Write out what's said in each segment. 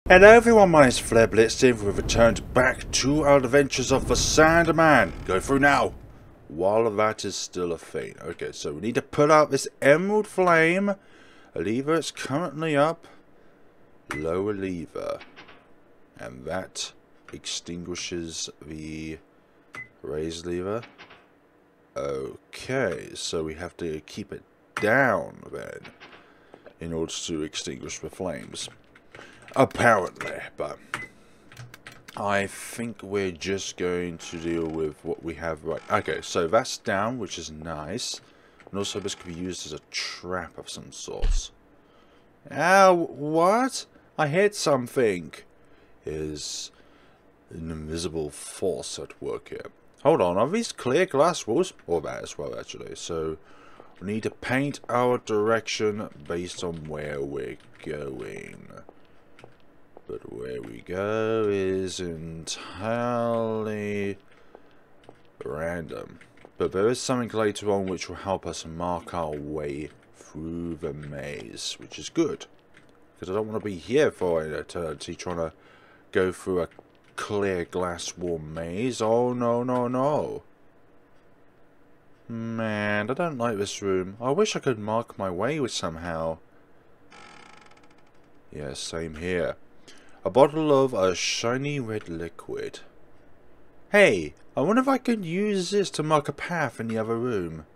Hello everyone, my name is FlareBlitzed and we've returned back to our adventures of the Sandman. Go through now, while that is still a thing. Okay, so we need to put out this emerald flame. A lever is currently up. Lower lever. And that extinguishes the raised lever. Okay, so we have to keep it down then, in order to extinguish the flames. Apparently, but I think we're just going to deal with what we have right. Okay, so that's down, which is nice. And also this could be used as a trap of some sort. Ow, what? I hit something. Is an invisible force at work here. Hold on, are these clear glass walls? Or that as well, actually. So we need to paint our direction based on where we're going. But where we go is entirely random. But there is something later on which will help us mark our way through the maze, which is good. Because I don't want to be here for an eternity trying to go through a clear glass wall maze. Oh no, no, no. Man, I don't like this room. I wish I could mark my way with somehow. Yeah, same here. A bottle of a shiny red liquid. Hey, I wonder if I could use this to mark a path in the other room.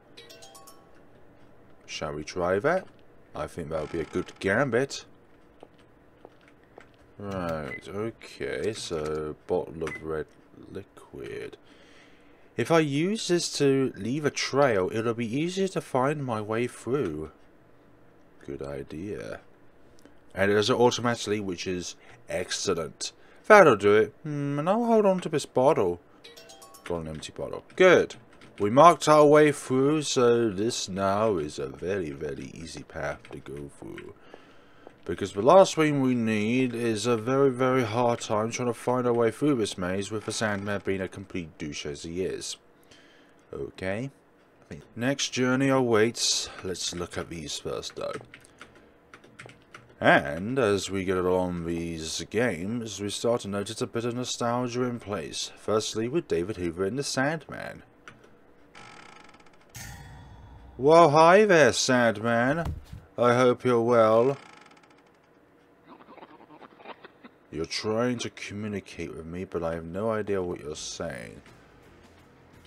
Shall we try that? I think that would be a good gambit. Right, okay, so bottle of red liquid. If I use this to leave a trail, it'll be easier to find my way through. Good idea. And it does it automatically, which is excellent. That'll do it. And I'll hold on to this bottle. Got an empty bottle. Good. We marked our way through, so this now is a very, very easy path to go through. Because the last thing we need is a very, very hard time trying to find our way through this maze with the Sandman being a complete douche as he is. Okay. Next journey awaits. Let's look at these first though. And as we get along these games, we start to notice a bit of nostalgia in place. Firstly, with David Hoover and the Sandman. Well, hi there, Sandman. I hope you're well. You're trying to communicate with me, but I have no idea what you're saying.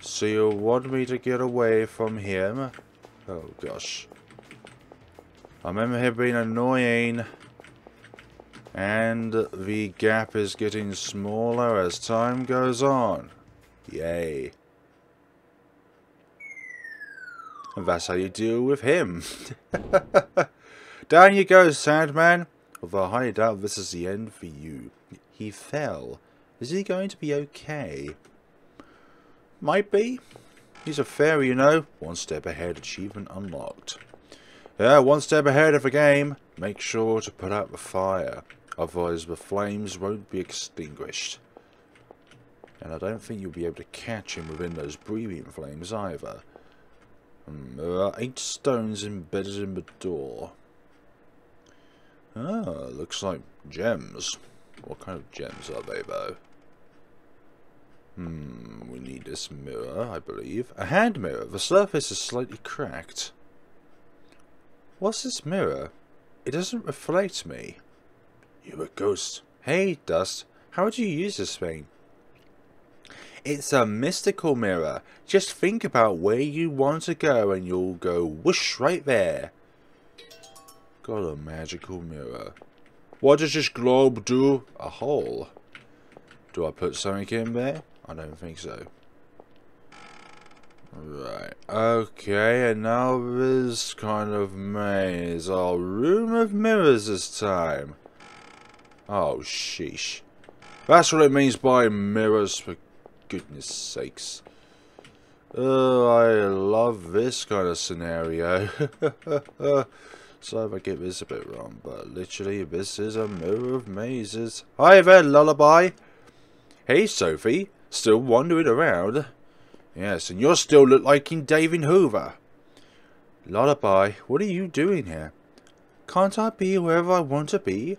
So you want me to get away from him? Oh, gosh. I remember him being annoying, and the gap is getting smaller as time goes on. Yay. And that's how you deal with him. Down you go, Sandman. Although I highly doubt this is the end for you. He fell. Is he going to be okay? Might be. He's a fairy, you know. One step ahead, achievement unlocked. Yeah, one step ahead of the game. Make sure to put out the fire. Otherwise the flames won't be extinguished. And I don't think you'll be able to catch him within those breathing flames either. There are 8 stones embedded in the door. Ah, looks like gems. What kind of gems are they though? We need this mirror, I believe. A hand mirror. The surface is slightly cracked. What's this mirror? It doesn't reflect me. You're a ghost. Hey, Dust. How would you use this thing? It's a mystical mirror. Just think about where you want to go and you'll go whoosh right there. Got a magical mirror. What does this globe do? A hole. Do I put something in there? I don't think so. Right, okay, and now this kind of maze. Our room of mirrors this time. Oh, sheesh. That's what it means by mirrors, for goodness sakes. Oh, I love this kind of scenario. So if I get this a bit wrong, but literally this is a mirror of mazes. Hi there, Lullaby. Hey, Sophie. Still wandering around? Yes, and you still look like King David Hoover. Lullaby, what are you doing here? Can't I be wherever I want to be?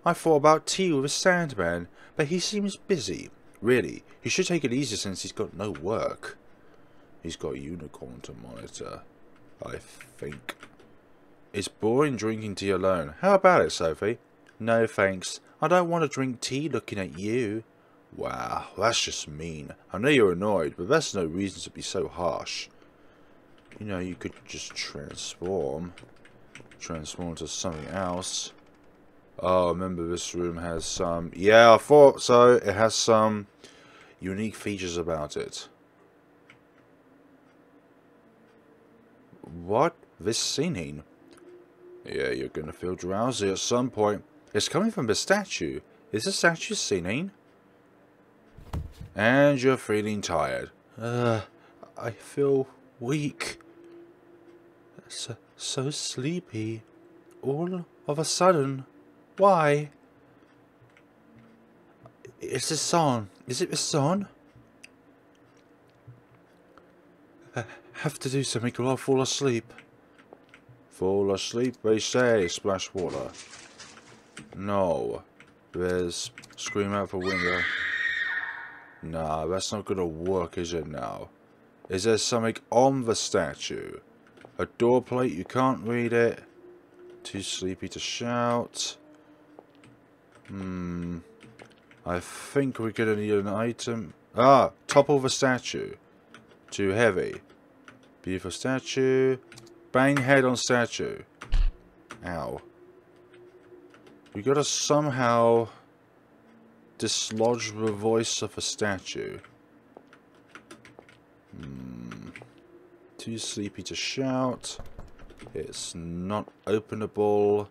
I thought about tea with a Sandman, but he seems busy. Really, he should take it easy since he's got no work. He's got a unicorn to monitor, I think. It's boring drinking tea alone. How about it, Sophie? No thanks. I don't want to drink tea looking at you. Wow, that's just mean. I know you're annoyed, but that's no reason to be so harsh. You know, you could just transform to something else. Oh, remember this room has some... Yeah, I thought so. It has some unique features about it. What? This singing? Yeah, you're gonna feel drowsy at some point. It's coming from the statue. Is the statue singing? And you're feeling tired. I feel weak. So sleepy. All of a sudden. Why? Is this on? Is it this on? I have to do something or I'll fall asleep. Fall asleep, they say. Splash water. No. There's... Scream out the window. Nah, that's not gonna work, is it now? Is there something on the statue? A door plate, you can't read it. Too sleepy to shout. I think we're gonna need an item. Ah, topple the statue. Too heavy. Beautiful statue. Bang head on statue. Ow. We gotta somehow dislodge the voice of a statue. Too sleepy to shout. It's not openable.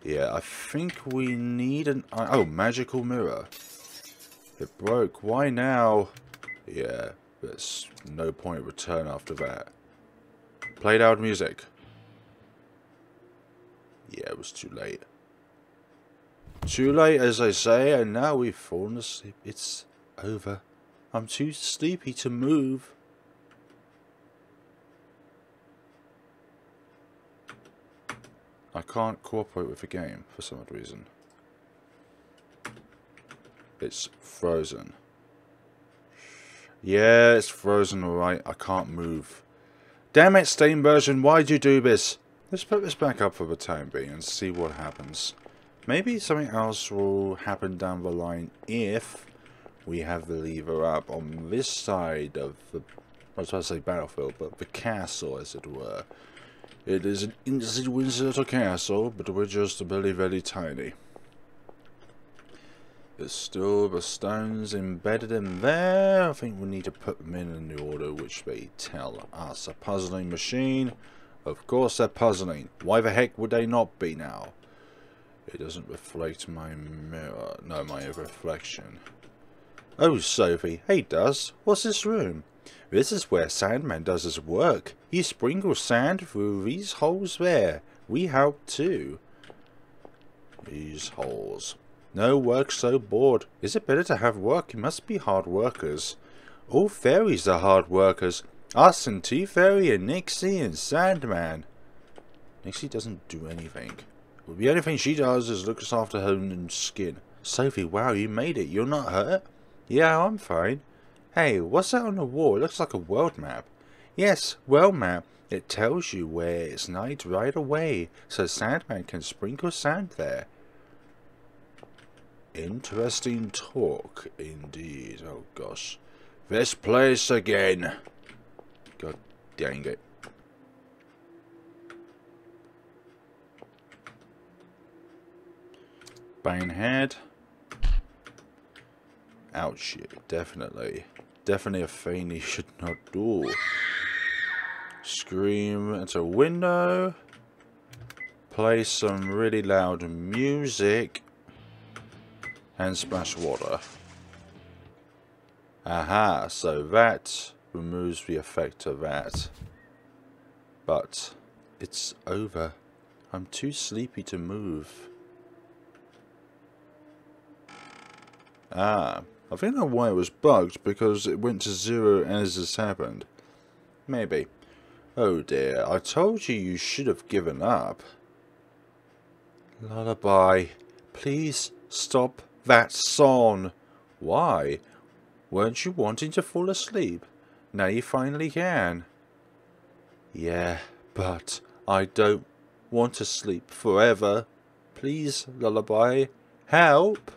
Yeah, I think we need an... Oh, magical mirror. It broke. Why now? Yeah, there's no point of return after that. Play loud music. Yeah, it was too late. Too late, as I say, and now we've fallen asleep. It's over. I'm too sleepy to move. I can't cooperate with the game for some odd reason. It's frozen. Yeah, it's frozen, alright. I can't move. Damn it, Steam version, why'd you do this? Let's put this back up for the time being and see what happens. Maybe something else will happen down the line if we have the lever up on this side of the... I was about to say battlefield, but the castle, as it were. It is an insignificant little castle, but we're just very, very tiny. There's still the stones embedded in there. I think we need to put them in the order which they tell us. A puzzling machine. Of course they're puzzling. Why the heck would they not be now? It doesn't reflect my mirror. No, my reflection. Oh, Sophie. Hey, Dust. What's this room? This is where Sandman does his work. He sprinkles sand through these holes there. We help too. These holes. No work, so bored. Is it better to have work? You must be hard workers. All fairies are hard workers. Us and Tea Fairy and Nixie and Sandman. Nixie doesn't do anything. Well, the only thing she does is looks after her own skin. Sophie, wow, you made it. You're not hurt? Yeah, I'm fine. Hey, what's that on the wall? It looks like a world map. Yes, world map. It tells you where it's night right away, so Sandman can sprinkle sand there. Interesting talk, indeed. Oh gosh. This place again. God dang it. Banehead. Ouch, definitely. Definitely a thing he should not do. Scream into a window. Play some really loud music. And splash water. Aha, so that removes the effect of that. But it's over. I'm too sleepy to move. Ah, I think I know why it was bugged, because it went to 0 as this happened. Maybe. Oh dear, I told you you should have given up. Lullaby. Please stop that song. Why? Weren't you wanting to fall asleep? Now you finally can. Yeah, but I don't want to sleep forever. Please, lullaby, help.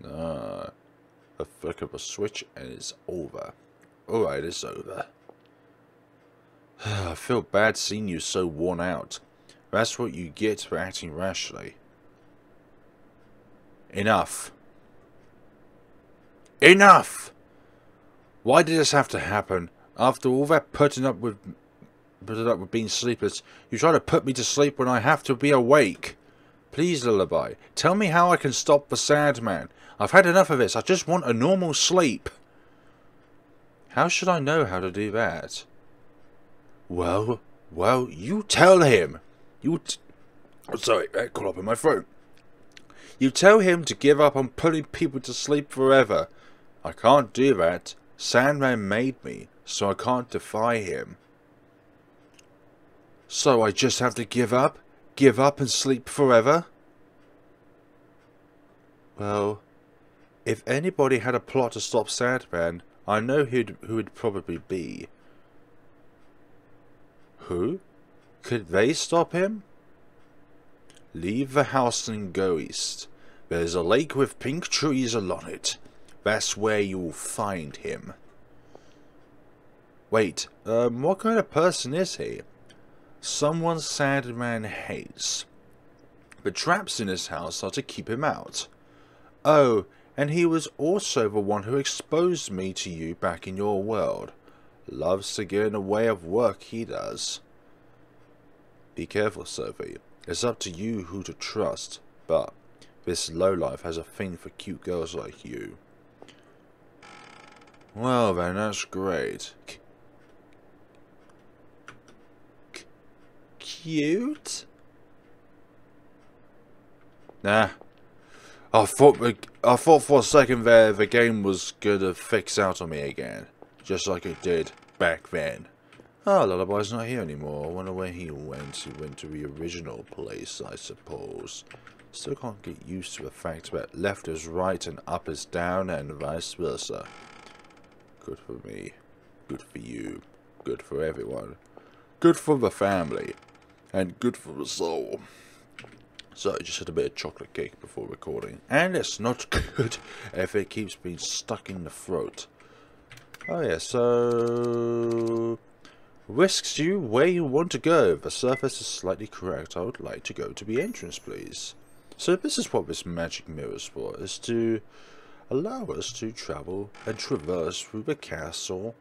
A flick of a switch and it's over. Alright, it's over. I feel bad seeing you so worn out. That's what you get for acting rashly. Enough. Enough! Why did this have to happen? After all that putting up with being sleepless, you try to put me to sleep when I have to be awake. Please, lullaby, tell me how I can stop the sad man. I've had enough of this. I just want a normal sleep. How should I know how to do that? Well, you tell him. Sorry, that caught up in my throat. You tell him to give up on putting people to sleep forever. I can't do that. Sandman made me, so I can't defy him. So I just have to give up? Give up and sleep forever? Well, if anybody had a plot to stop Sandman, I know who it'd probably be. Who? Could they stop him? Leave the house and go east. There's a lake with pink trees along it. That's where you'll find him. Wait, what kind of person is he? Someone Sandman hates. The traps in his house are to keep him out. Oh, and he was also the one who exposed me to you back in your world. Loves to get in the way of work, he does. Be careful, Sophie. It's up to you who to trust, but this lowlife has a thing for cute girls like you. Well then, that's great. Cute? Nah. I thought for a second there the game was gonna fix out on me again, just like it did back then. Oh, Lullaby's not here anymore. I wonder where he went. He went to the original place, I suppose. Still can't get used to the fact that left is right and up is down and vice versa. Good for me. Good for you. Good for everyone. Good for the family. And good for the soul. So I just had a bit of chocolate cake before recording. And it's not good if it keeps being stuck in the throat. Oh yeah, so... Whisks you where you want to go. The surface is slightly correct. I would like to go to the entrance, please. So this is what this magic mirror is for. Is to allow us to travel and traverse through the castle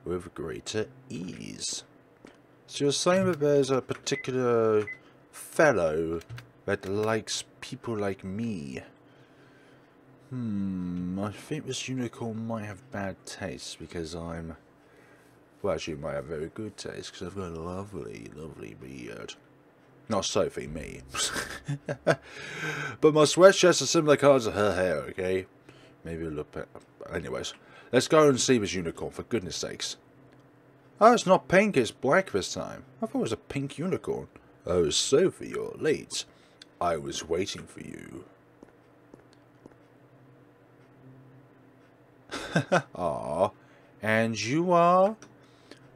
with greater ease. So you're saying that there's a particular fellow that likes people like me. I think this unicorn might have bad taste because I'm... Well, actually, it might have very good taste because I've got a lovely, lovely beard. Not Sophie, me. But my sweatshirts are similar colours to her hair, okay? Maybe a look better. Anyways, let's go and see this unicorn, for goodness sakes. Oh, it's not pink, it's black this time. I thought it was a pink unicorn. Oh, Sophie, you're late. I was waiting for you. Ah, and you are?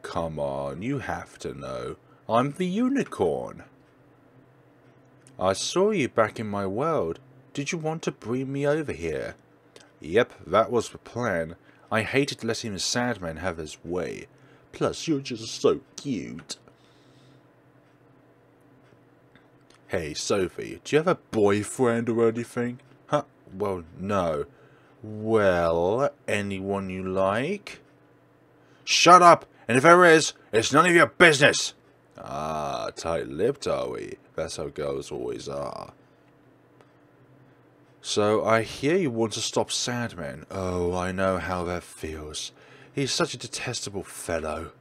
Come on, you have to know. I'm the unicorn. I saw you back in my world. Did you want to bring me over here? Yep, that was the plan. I hated letting the Sandman have his way. Plus, you're just so cute. Hey, Sophie, do you have a boyfriend or anything? Huh? Well, no. Well, anyone you like? Shut up! And if there is, it's none of your business! Ah, tight-lipped are we? That's how girls always are. So, I hear you want to stop Sandman. Oh, I know how that feels. He's such a detestable fellow.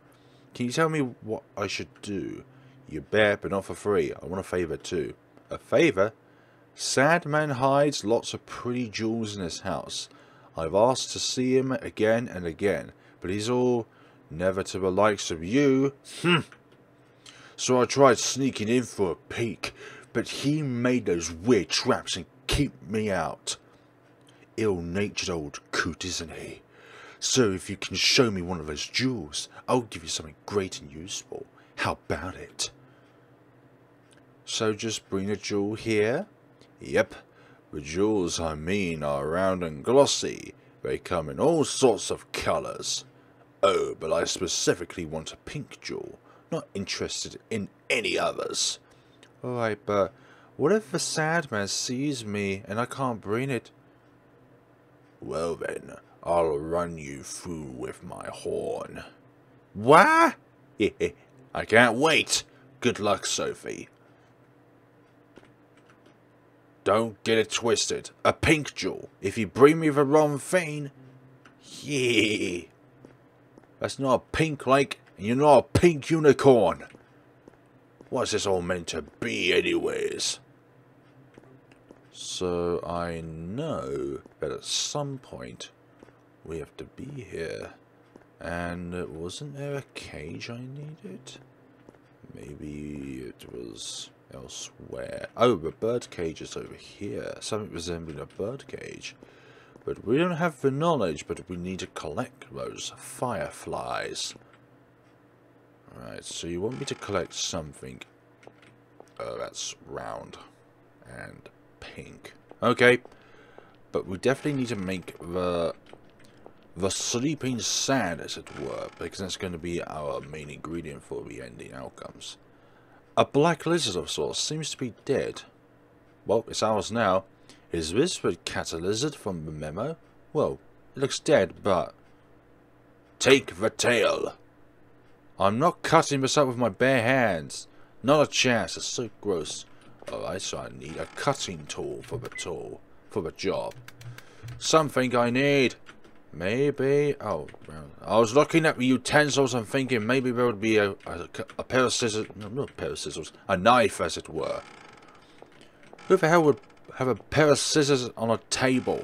Can you tell me what I should do? You bet, but not for free. I want a favour too. A favour? Sandman hides lots of pretty jewels in his house. I've asked to see him again and again, but he's all never to the likes of you. so I tried sneaking in for a peek, but he made those weird traps and keep me out. Ill-natured old coot, isn't he? So if you can show me one of those jewels, I'll give you something great and useful. How about it? So just bring a jewel here? Yep, the jewels I mean are round and glossy. They come in all sorts of colours. Oh, but I specifically want a pink jewel. Not interested in any others. Alright, but what if the Sandman sees me and I can't bring it? Well then, I'll run you through with my horn. What? I can't wait. Good luck, Sophie. Don't get it twisted. A pink jewel. If you bring me the wrong thing... Yeah. That's not a pink lake, and you're not a pink unicorn. What's this all meant to be anyways? So I know that at some point we have to be here. And wasn't there a cage I needed? Maybe it was elsewhere. Oh, the bird cage is over here. Something resembling a bird cage. But we don't have the knowledge, but we need to collect those fireflies. Alright, so you want me to collect something. That's round and pink. Okay, but we definitely need to make the sleeping sand, as it were, because that's going to be our main ingredient for the ending outcomes. A black lizard of sorts seems to be dead. Well, it's ours now. Is this the cat lizard from the memo? Well, it looks dead, but... Take the tail! I'm not cutting this up with my bare hands. Not a chance, it's so gross. Alright, so I need a cutting tool for the job. Something I need. Maybe... Oh, I was looking at the utensils and thinking maybe there would be a pair of scissors... No, not a pair of scissors. A knife, as it were. Who the hell would have a pair of scissors on a table?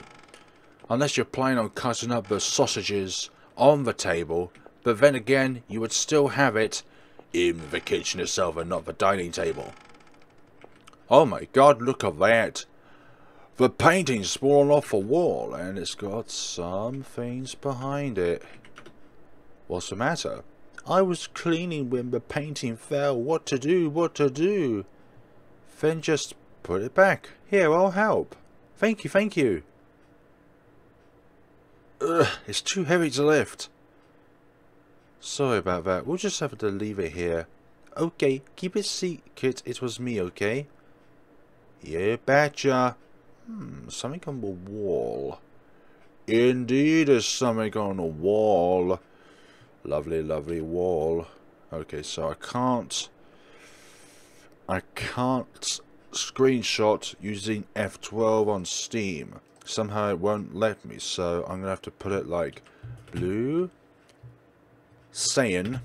Unless you're planning on cutting up the sausages on the table. But then again, you would still have it in the kitchen itself and not the dining table. Oh my god, look at that. The painting's fallen off the wall and it's got some things behind it. What's the matter? I was cleaning when the painting fell. What to do? What to do? Then just put it back. Here, I'll help. Thank you, thank you. Ugh, it's too heavy to lift. Sorry about that. We'll just have to leave it here. Okay, keep it secret. It was me, okay? Yeah, betcha. Something on the wall. Indeed, there's something on the wall. Lovely, lovely wall. Okay, so I can't screenshot using F12 on Steam. Somehow it won't let me, so I'm gonna have to put it like blue, cyan.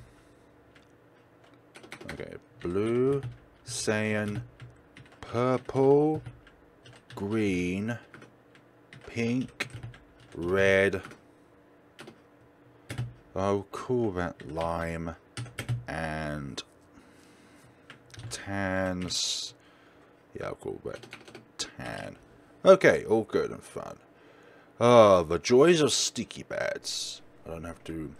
Okay, blue, cyan, purple, green, pink, red. Oh, cool, that lime and tans. Yeah, I'll call that tan. Okay, all good and fun. Ah, the joys of sticky pads. I don't have to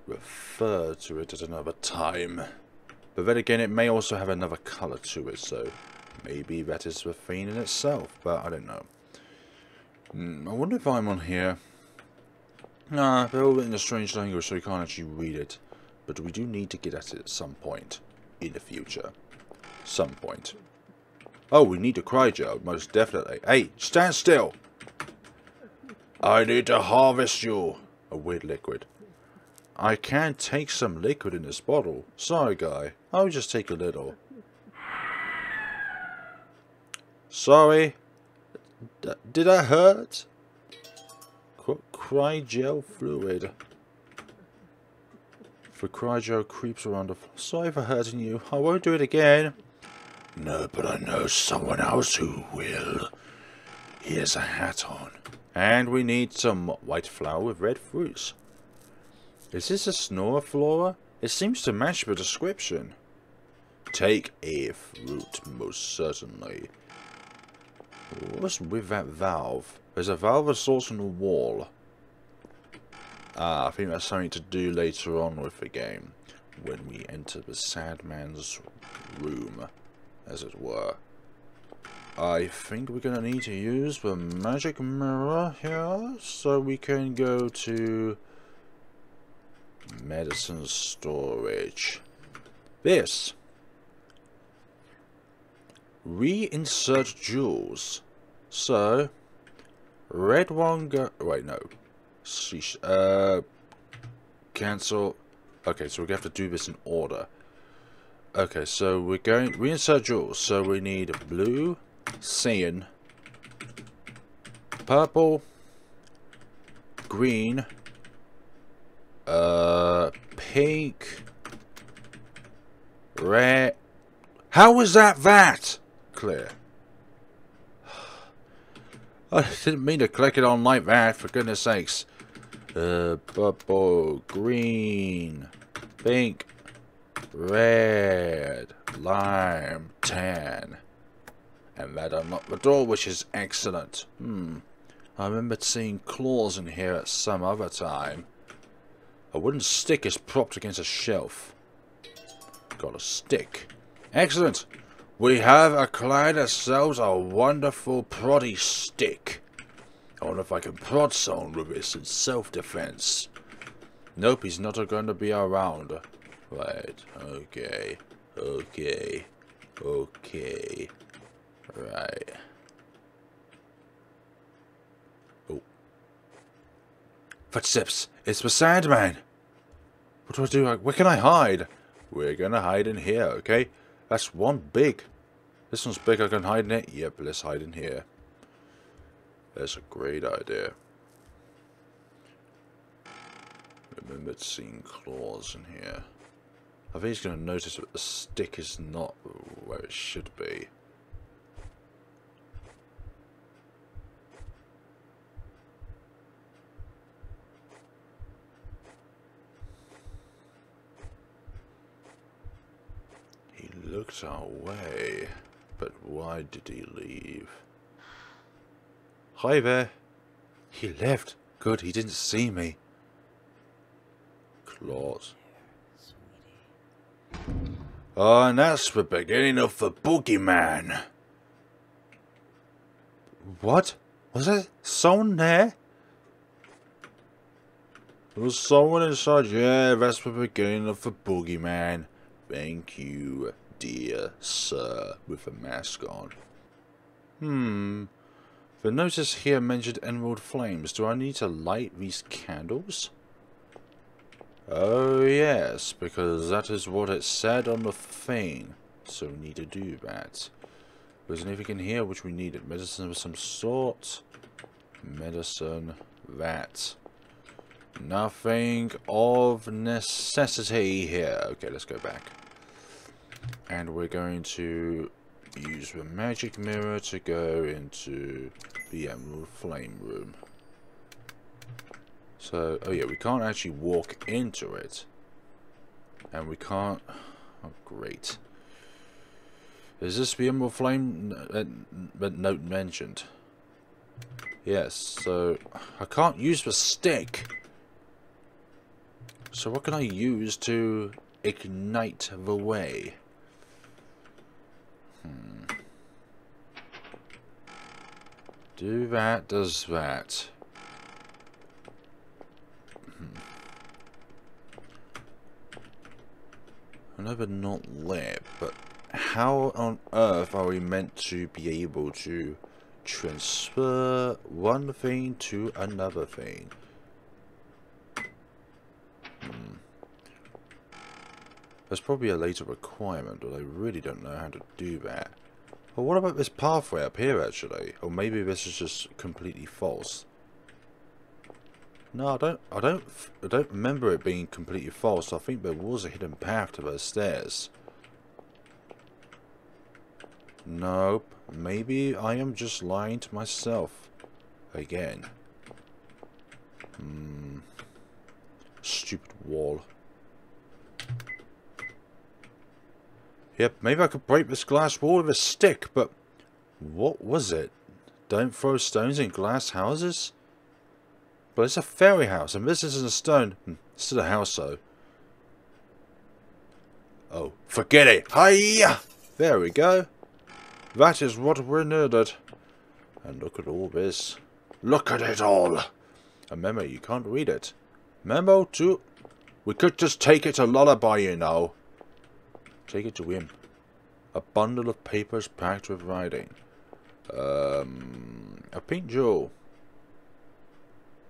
refer to it at another time. But then again, it may also have another colour to it, so maybe that is the thing in itself, but I don't know. I wonder if I'm on here. Nah, they're all in a strange language, so you can't actually read it. But we do need to get at it at some point in the future. Some point. Oh, we need a cryo, most definitely. Hey, stand still! I need to harvest you. A weird liquid. I can't take some liquid in this bottle. Sorry, guy. I'll just take a little. Sorry. Did I hurt? Cryo fluid. The cryo creeps around the floor. Sorry for hurting you. I won't do it again. No, but I know someone else who will. He has a hat on. And we need some white flour with red fruits. Is this a Snoraflora? It seems to match the description. take a fruit, most certainly. What's with that valve? There's a valve of sorts on the wall. Ah, I think that's something to do later on with the game. When we enter the sad man's room, as it were. I think we're going to need to use the magic mirror here, so we can go to medicine storage. This. Reinsert jewels. So, red one go... Wait, no. Sheesh. Cancel. Okay, so we're going to have to do this in order. Okay, so we're going... Reinsert jewels. So we need blue, cyan, purple, green, pink, red. How was that? Clear. I didn't mean to click it on like that, for goodness sakes. Purple, green, pink, red, lime, tan. And that unlocked the door, which is excellent. I remember seeing claws in here at some other time. A wooden stick is propped against a shelf. Got a stick. Excellent! We have acquired ourselves a wonderful proddy stick. I wonder if I can prod someone with this in self-defense. Nope, he's not going to be around. Right, okay. Right. Oh. Footsteps! It's the Sandman! What do I do? Where can I hide? We're gonna hide in here, okay? That's one big. This one's big, I can hide in it? Yep, let's hide in here. That's a great idea. Remembered seeing claws in here. I think he's going to notice that the stick is not where it should be. He looked our way, but why did he leave? Hi there. He left. Good, he didn't see me. Claws. Oh, and that's the beginning of the boogeyman. What? Was there someone there? There was someone inside. Yeah, that's the beginning of the boogeyman. Thank you, dear sir, with a mask on. The notice here mentioned emerald flames. Do I need to light these candles? Oh yes, because that is what it said on the thing. So we need to do that. There's anything in here which we needed. Medicine of some sort. Medicine. That. Nothing of necessity here. Okay, let's go back. And we're going to use the magic mirror to go into the emerald flame room. So, oh yeah, we can't actually walk into it. And we can't... Oh, great. Is this the emerald flame note mentioned? Yes, so I can't use the stick. So what can I use to ignite the way? Do that, does that. I know they're not lit, but how on earth are we meant to be able to transfer one thing to another thing? There's probably a later requirement, but I really don't know how to do that. Well, what about this pathway up here, actually? Or maybe this is just completely false. No, I don't remember it being completely false. I think there was a hidden path to those stairs. Nope. Maybe I am just lying to myself. Again. Stupid wall. Yep, maybe I could break this glass wall with a stick, but what was it? Don't throw stones in glass houses? But it's a fairy house, and this isn't a stone. It's still a house, though. Oh, forget it! Hiya! There we go. That is what we needed. And look at all this. Look at it all! A memo, you can't read it. Memo to... We could just take it to Lullaby, you know. Take it to him. A bundle of papers packed with writing. A pink jewel.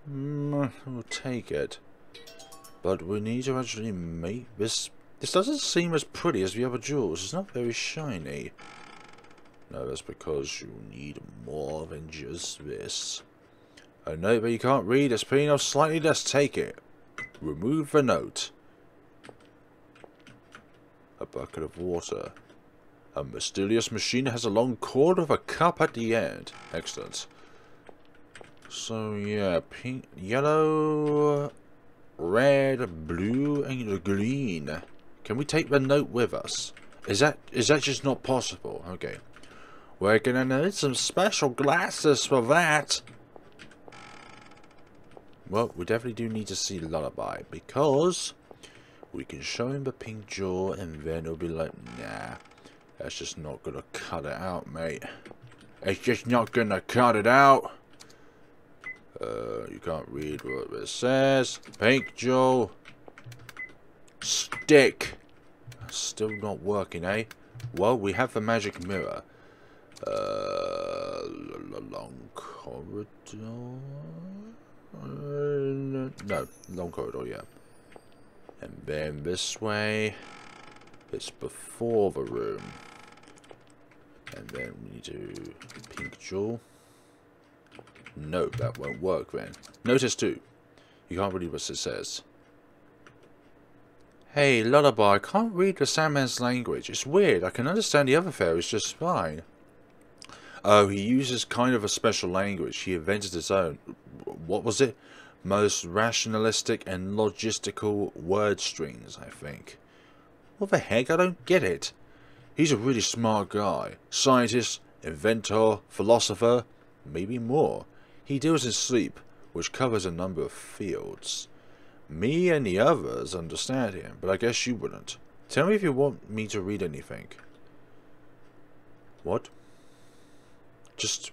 We'll take it. But we need to actually make this... This doesn't seem as pretty as the other jewels. It's not very shiny. No, that's because you need more than just this. A note that you can't read. It's plain or slightly. Let's take it. Remove the note. A bucket of water. A mysterious machine has a long cord with a cup at the end. Excellent. So yeah, pink, yellow, red, blue, and green. Can we take the note with us? Is that just not possible? Okay. We're gonna need some special glasses for that. Well, we definitely do need to see Lullaby, because we can show him the pink jewel and then he'll be like, nah, that's just not gonna cut it out, mate. It's just not gonna cut it out. You can't read what it says. Pink jewel. Stick. Still not working, eh? Well, we have the magic mirror. Long corridor. No, long corridor, yeah. And then this way. It's before the room. And then we need to pink jewel. No, that won't work then. Notice too. You can't read what it says. Hey, Lullaby, I can't read the Sandman's language. It's weird. I can understand the other fairies just fine. Oh, he uses kind of a special language. He invented his own. What was it? Most rationalistic and logistical word strings, I think. What the heck? I don't get it. He's a really smart guy. Scientist, inventor, philosopher, maybe more. He deals in sleep, which covers a number of fields. Me and the others understand him, but I guess you wouldn't. Tell me if you want me to read anything. What? Just...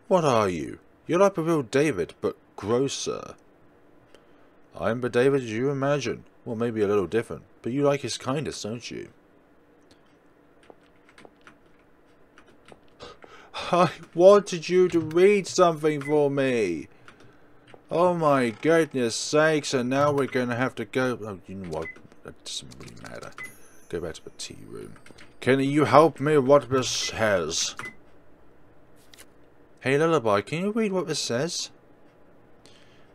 What are you? You're like a real David, but grosser. I'm the David you imagine. Well, maybe a little different, but you like his kindness, don't you? I wanted you to read something for me. Oh my goodness sakes, and now we're going to have to go... Oh, you know what? That doesn't really matter. Go back to the tea room. Can you help me what this has? Hey Lullaby, can you read what this says?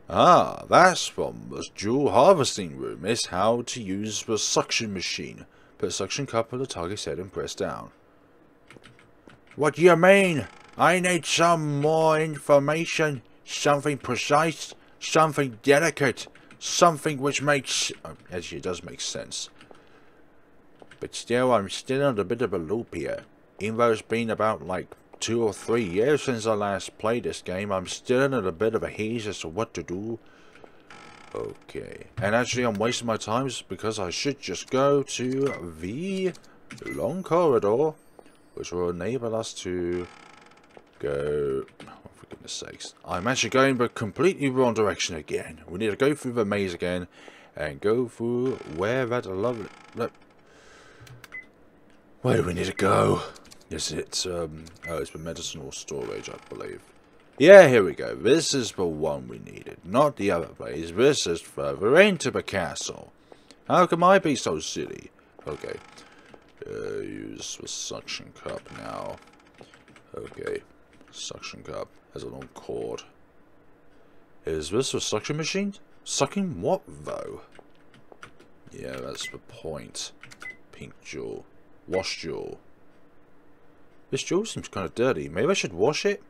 Ah, that's from the jewel harvesting room. It's how to use the suction machine. Put a suction cup on the target's head and press down. What do you mean? I need some more information. Something precise. Something delicate. Something which makes... actually, it does make sense. But still, I'm still on a bit of a loop here. Even though it's been about, like, 2 or 3 years since I last played this game, I'm still in a bit of a haze as to what to do. Okay. And actually, I'm wasting my time because I should just go to the long corridor, which will enable us to go... Oh, for goodness sakes. I'm actually going the completely wrong direction again. We need to go through the maze again and go through where that lovely... Where do we need to go? Is it, oh, it's the medicinal storage, I believe. Yeah, here we go. This is the one we needed, not the other place. This is further into the castle. How can I be so silly? Okay. Use the suction cup now. Okay. Suction cup has a long cord. Is this a suction machine? Sucking what, though? Yeah, that's the point. Pink jewel. Wash jewel. This jewel seems kind of dirty. Maybe I should wash it?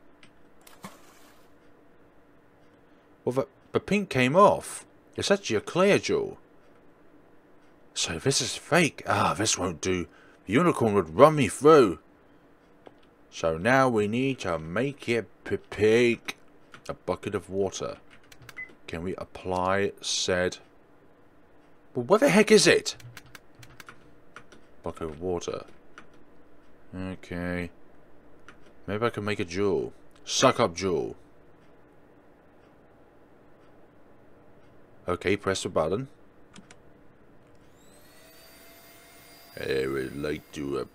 Well, the pink came off. It's actually a clear jewel. So this is fake. Ah, this won't do. The unicorn would run me through. So now we need to make it pick a bucket of water. Can we apply said... Well, what the heck is it? Bucket of water. Okay. Maybe I can make a jewel. Suck up jewel. Okay, press the button. I would like to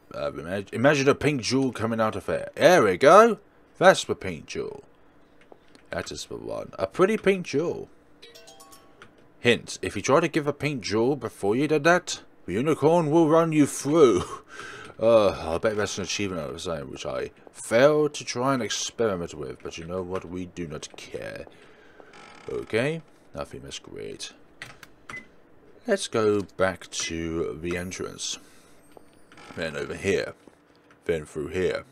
imagine a pink jewel coming out of it. There we go. That's the pink jewel. That is the one. A pretty pink jewel. Hint, if you try to give a pink jewel before you did that, the unicorn will run you through. I bet that's an achievement I was saying, which I failed to try and experiment with, but you know what, we do not care. Okay, I think that's great. Let's go back to the entrance. Then over here. Then through here.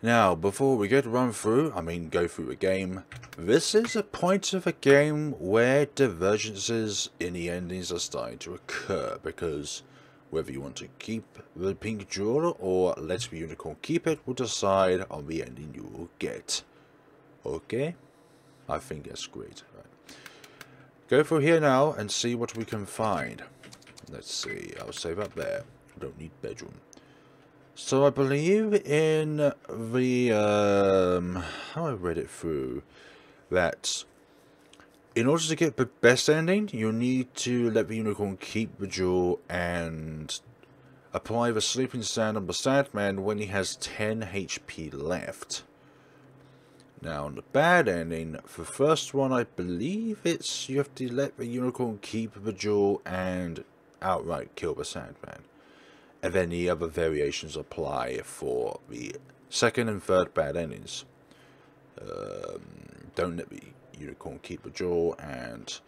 Now, before we go through the game, this is a point of a game where divergences in the endings are starting to occur, because whether you want to keep the pink jewel or let the unicorn keep it will decide on the ending you will get. Okay? I think that's great. Right. Go through here now and see what we can find. Let's see, I'll save up there. We don't need bedroom. So I believe in the, how I read it through, that in order to get the best ending, you need to let the unicorn keep the jewel and apply the sleeping sand on the Sandman when he has 10 HP left. Now, on the bad ending, for the first one, I believe it's you have to let the unicorn keep the jewel and outright kill the Sandman. And then the other variations apply for the second and third bad endings. Don't let the unicorn keep the jewel and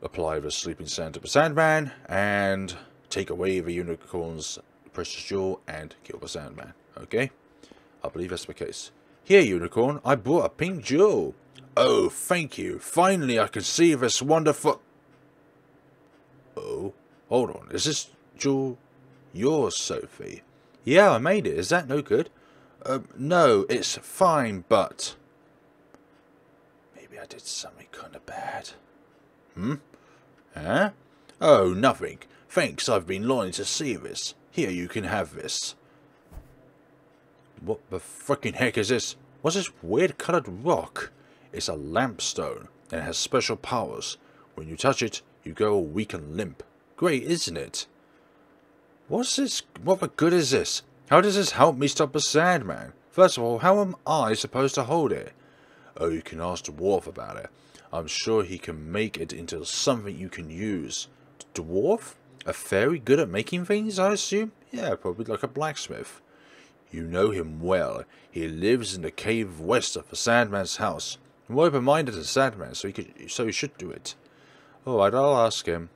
apply the sleeping sand to the Sandman, and take away the unicorn's precious jewel and kill the Sandman. Okay? I believe that's the case. Here, unicorn, I brought a pink jewel. Oh, thank you. Finally, I can see this wonderful... Oh, hold on. Is this jewel yours, Sophie? Yeah, I made it. Is that no good? No, it's fine, but... Maybe I did something kind of bad. Huh? Oh, nothing. Thanks, I've been longing to see this. Here, you can have this. What the frickin' heck is this? What's this weird coloured rock? It's a lampstone, and it has special powers. When you touch it, you go all weak and limp. Great, isn't it? What's this? What the good is this? How does this help me stop the Sandman? First of all, how am I supposed to hold it? Oh, you can ask Dwarf about it. I'm sure he can make it into something you can use. Dwarf? A fairy good at making things, I assume? Yeah, probably like a blacksmith. You know him well. He lives in the cave west of the Sandman's house. I'm open-minded to Sandman, so he should do it. Alright, I'll ask him.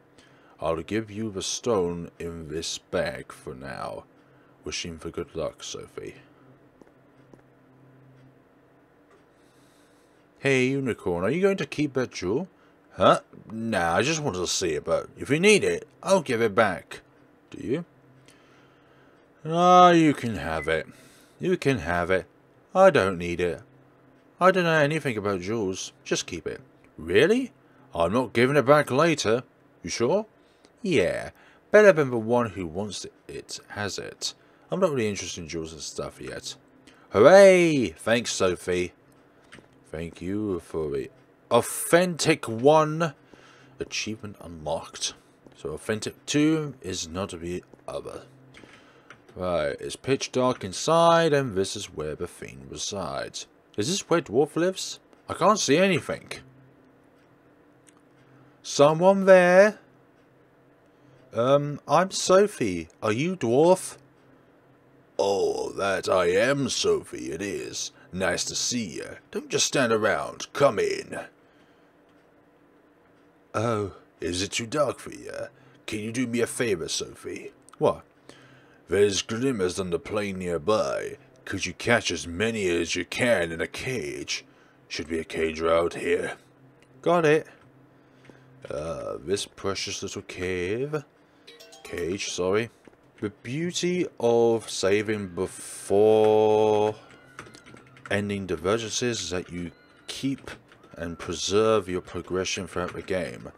I'll give you the stone in this bag for now. Wishing for good luck, Sophie. Hey, Unicorn, are you going to keep that jewel? Huh? Nah, I just wanted to see it, but if you need it, I'll give it back. Do you? Ah, you can have it. You can have it. I don't need it. I don't know anything about jewels. Just keep it. Really? I'm not giving it back later. You sure? Yeah. Better than the one who wants it has it. I'm not really interested in jewels and stuff yet. Hooray! Thanks, Sophie. Thank you for the authentic one. Achievement unlocked. So authentic 2 is not the other. Right, it's pitch dark inside, and this is where the fiend resides. Is this where Dwarf lives? I can't see anything. Someone there? I'm Sophie. Are you Dwarf? Oh, that I am, Sophie, it is. Nice to see you. Don't just stand around. Come in. Oh, is it too dark for you? Can you do me a favor, Sophie? What? There's glimmers on the plain nearby. Could you catch as many as you can in a cage? Should be a cage out here. Got it. This precious little cave. cage, sorry. The beauty of saving before ending divergences is that you keep and preserve your progression throughout the game.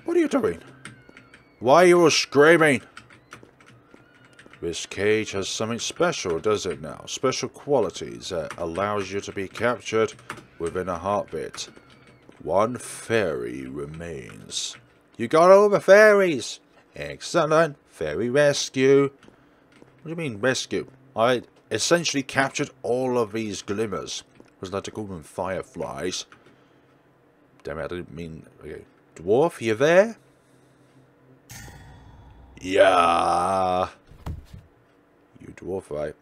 What are you doing? Why are you all screaming? This cage has something special, does it now? Special qualities that allows you to be captured within a heartbeat. One fairy remains. You got all the fairies! Excellent! Fairy rescue! What do you mean rescue? I essentially captured all of these glimmers. Was that to call them fireflies? Damn it, I didn't mean... Okay. Dwarf, you there? Yeah! You dwarf, right?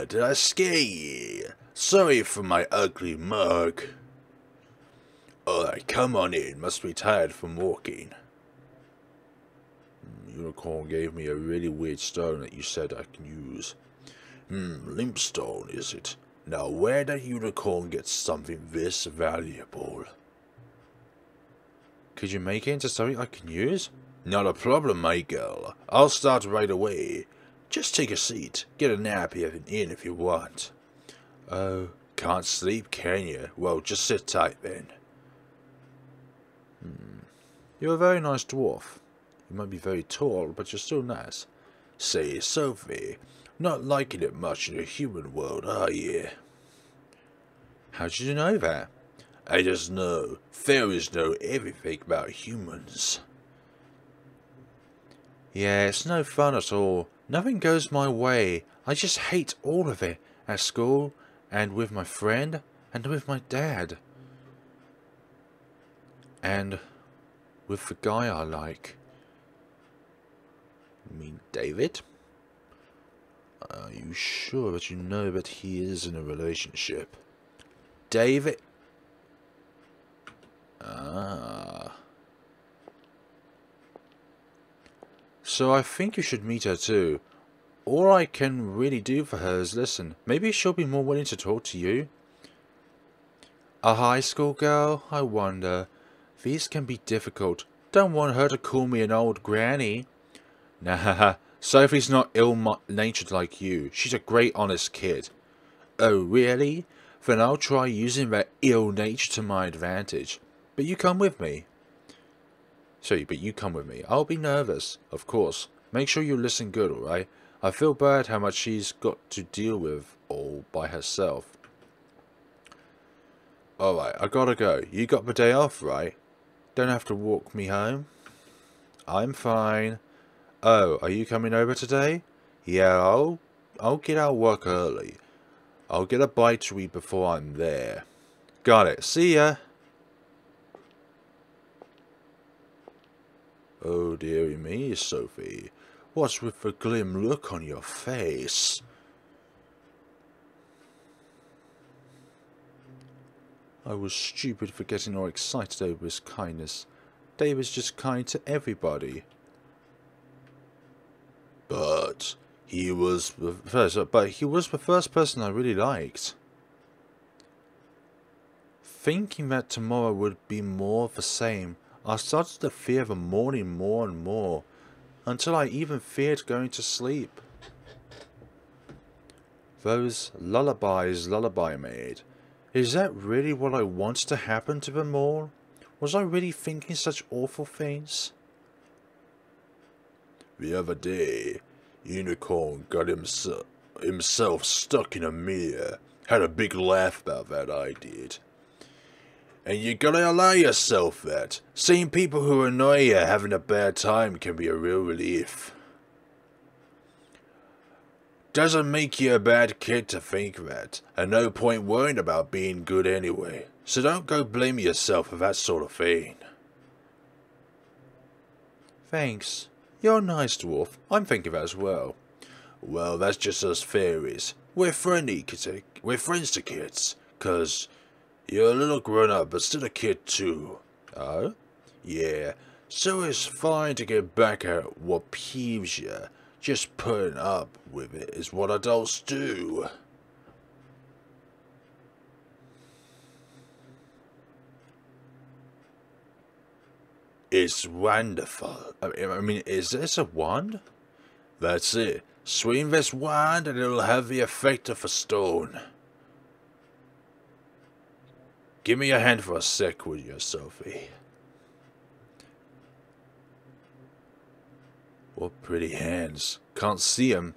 Did I scare ye? Sorry for my ugly mug. Alright, come on in. Must be tired from walking. Unicorn gave me a really weird stone that you said I can use. Limpstone, is it? Now, where did Unicorn get something this valuable? Could you make it into something I can use? Not a problem, my girl. I'll start right away. Just take a seat. Get a nap in if you want. Oh, can't sleep, can you? Well, just sit tight then. You're a very nice dwarf. You might be very tall, but you're still nice. Say, Sophie, not liking it much in the human world, are you? How did you know that? I just know. Fairies know everything about humans. Yeah, it's no fun at all. Nothing goes my way. I just hate all of it. At school, and with my friend, and with my dad. And with the guy I like. You mean David? Are you sure that you know that he is in a relationship? David? Ah. So I think you should meet her too. All I can really do for her is listen. Maybe she'll be more willing to talk to you. A high school girl? I wonder. These can be difficult. Don't want her to call me an old granny. Nah, Sophie's not ill-natured like you. She's a great honest kid. Oh, really? Then I'll try using that ill-nature to my advantage. But you come with me. Sorry, but you come with me. I'll be nervous, of course. Make sure you listen good, alright? I feel bad how much she's got to deal with all by herself. Alright, I gotta go. You got the day off, right? Don't have to walk me home. I'm fine. Oh, are you coming over today? Yeah, I'll get out of work early. I'll get a bite to eat before I'm there. Got it. See ya. Oh dearie me, Sophie. What's with the grim look on your face? I was stupid for getting all excited over his kindness. David's just kind to everybody. But he was the first person I really liked. Thinking that tomorrow would be more of the same, I started to fear the morning more and more, until I even feared going to sleep. Those lullabies Lullaby made. Is that really what I wanted to happen to them all? Was I really thinking such awful things? The other day, Unicorn got himself stuck in a mirror. Had a big laugh about that, I did. And you gotta allow yourself that. Seeing people who annoy you having a bad time can be a real relief. Doesn't make you a bad kid to think that, and no point worrying about being good anyway. So don't go blaming yourself for that sort of thing. Thanks. You're a nice dwarf. I'm thinking that as well. Well, that's just us fairies. We're friends to kids, 'cause you're a little grown up, but still a kid too. Oh? Yeah, so it's fine to get back at what peeves you. Just putting up with it is what adults do. It's wonderful. I mean, is this a wand? That's it. Swing this wand and it'll have the effect of a stone. Give me your hand for a sec, would you, Sophie? What pretty hands. Can't see 'em,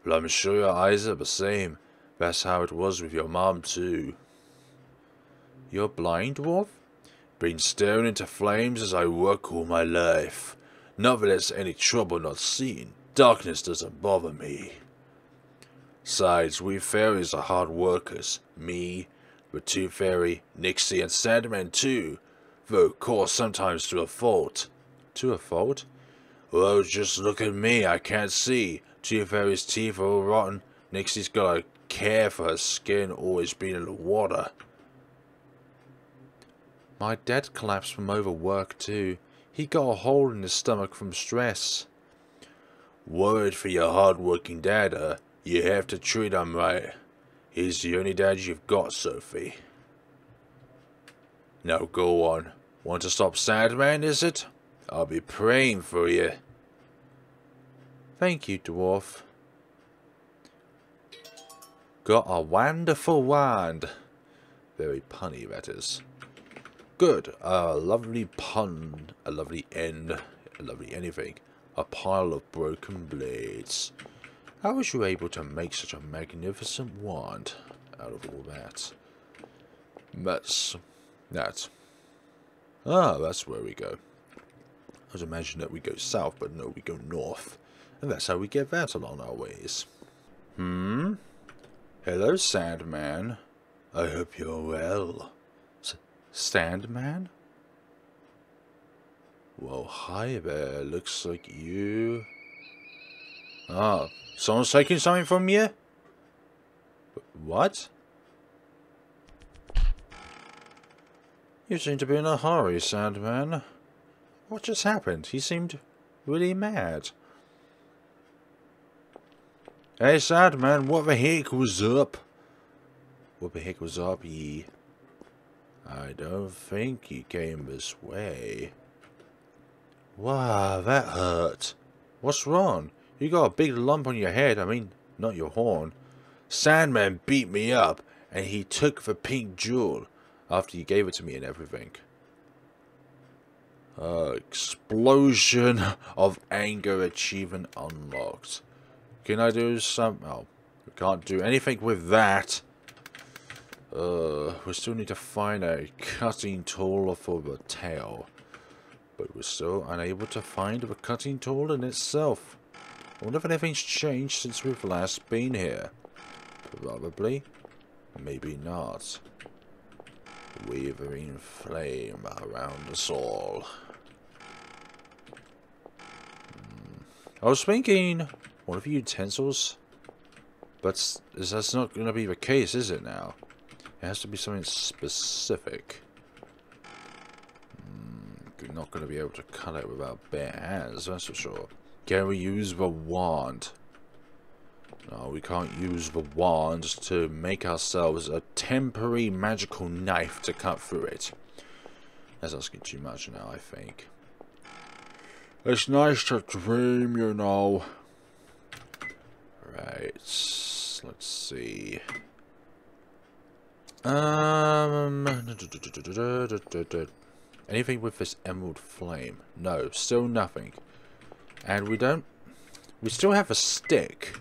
but I'm sure your eyes are the same. That's how it was with your mom, too. You're blind, dwarf? Been staring into flames as I work all my life. Not that it's any trouble not seeing. Darkness doesn't bother me. Besides, we fairies are hard workers. Me, the Tooth Fairy, Nixie, and Sandman too. Though, of course, sometimes to a fault. To a fault? Well, just look at me, I can't see. Tooth Fairy's teeth are all rotten. Nixie's got a care for her skin, always being in the water. My dad collapsed from overwork too. He got a hole in his stomach from stress. Worried for your hard-working dad, You have to treat him right. He's the only dad you've got, Sophie. Now go on. Want to stop Sandman, is it? I'll be praying for you. Thank you, dwarf. Got a wonderful wand. Very punny, that is. Good. A lovely pun. A lovely end. A lovely anything. A pile of broken blades. How was you able to make such a magnificent wand out of all that? That's where we go. I was imagining that we go south, but no, we go north. And that's how we get that along our ways. Hello, Sandman. I hope you're well. Sandman? Well, hi there. Looks like you... Ah, someone's taking something from you? What? You seem to be in a hurry, Sandman. What just happened? He seemed really mad. Hey, Sandman, what the heck was up? What the heck was up, ye? I don't think he came this way. Wow, that hurt. What's wrong? You got a big lump on your head. I mean, not your horn. Sandman beat me up, and he took the pink jewel after you gave it to me and everything. Explosion of anger achievement unlocked. Can I do some... Oh, we can't do anything with that. We still need to find a cutting tool for the tail. But we're still unable to find the cutting tool in itself. I wonder if anything's changed since we've last been here. Probably. Maybe not. Wavering flame around us all. I was thinking one of the utensils. But that's not going to be the case, is it now? It has to be something specific. You're not going to be able to cut it without bare hands, that's for sure. Can we use the wand? No, we can't use the wand to make ourselves a temporary magical knife to cut through it. That's asking too much now, I think. It's nice to dream, you know. Right, let's see. Anything with this emerald flame? No, still nothing. And we still have a stick.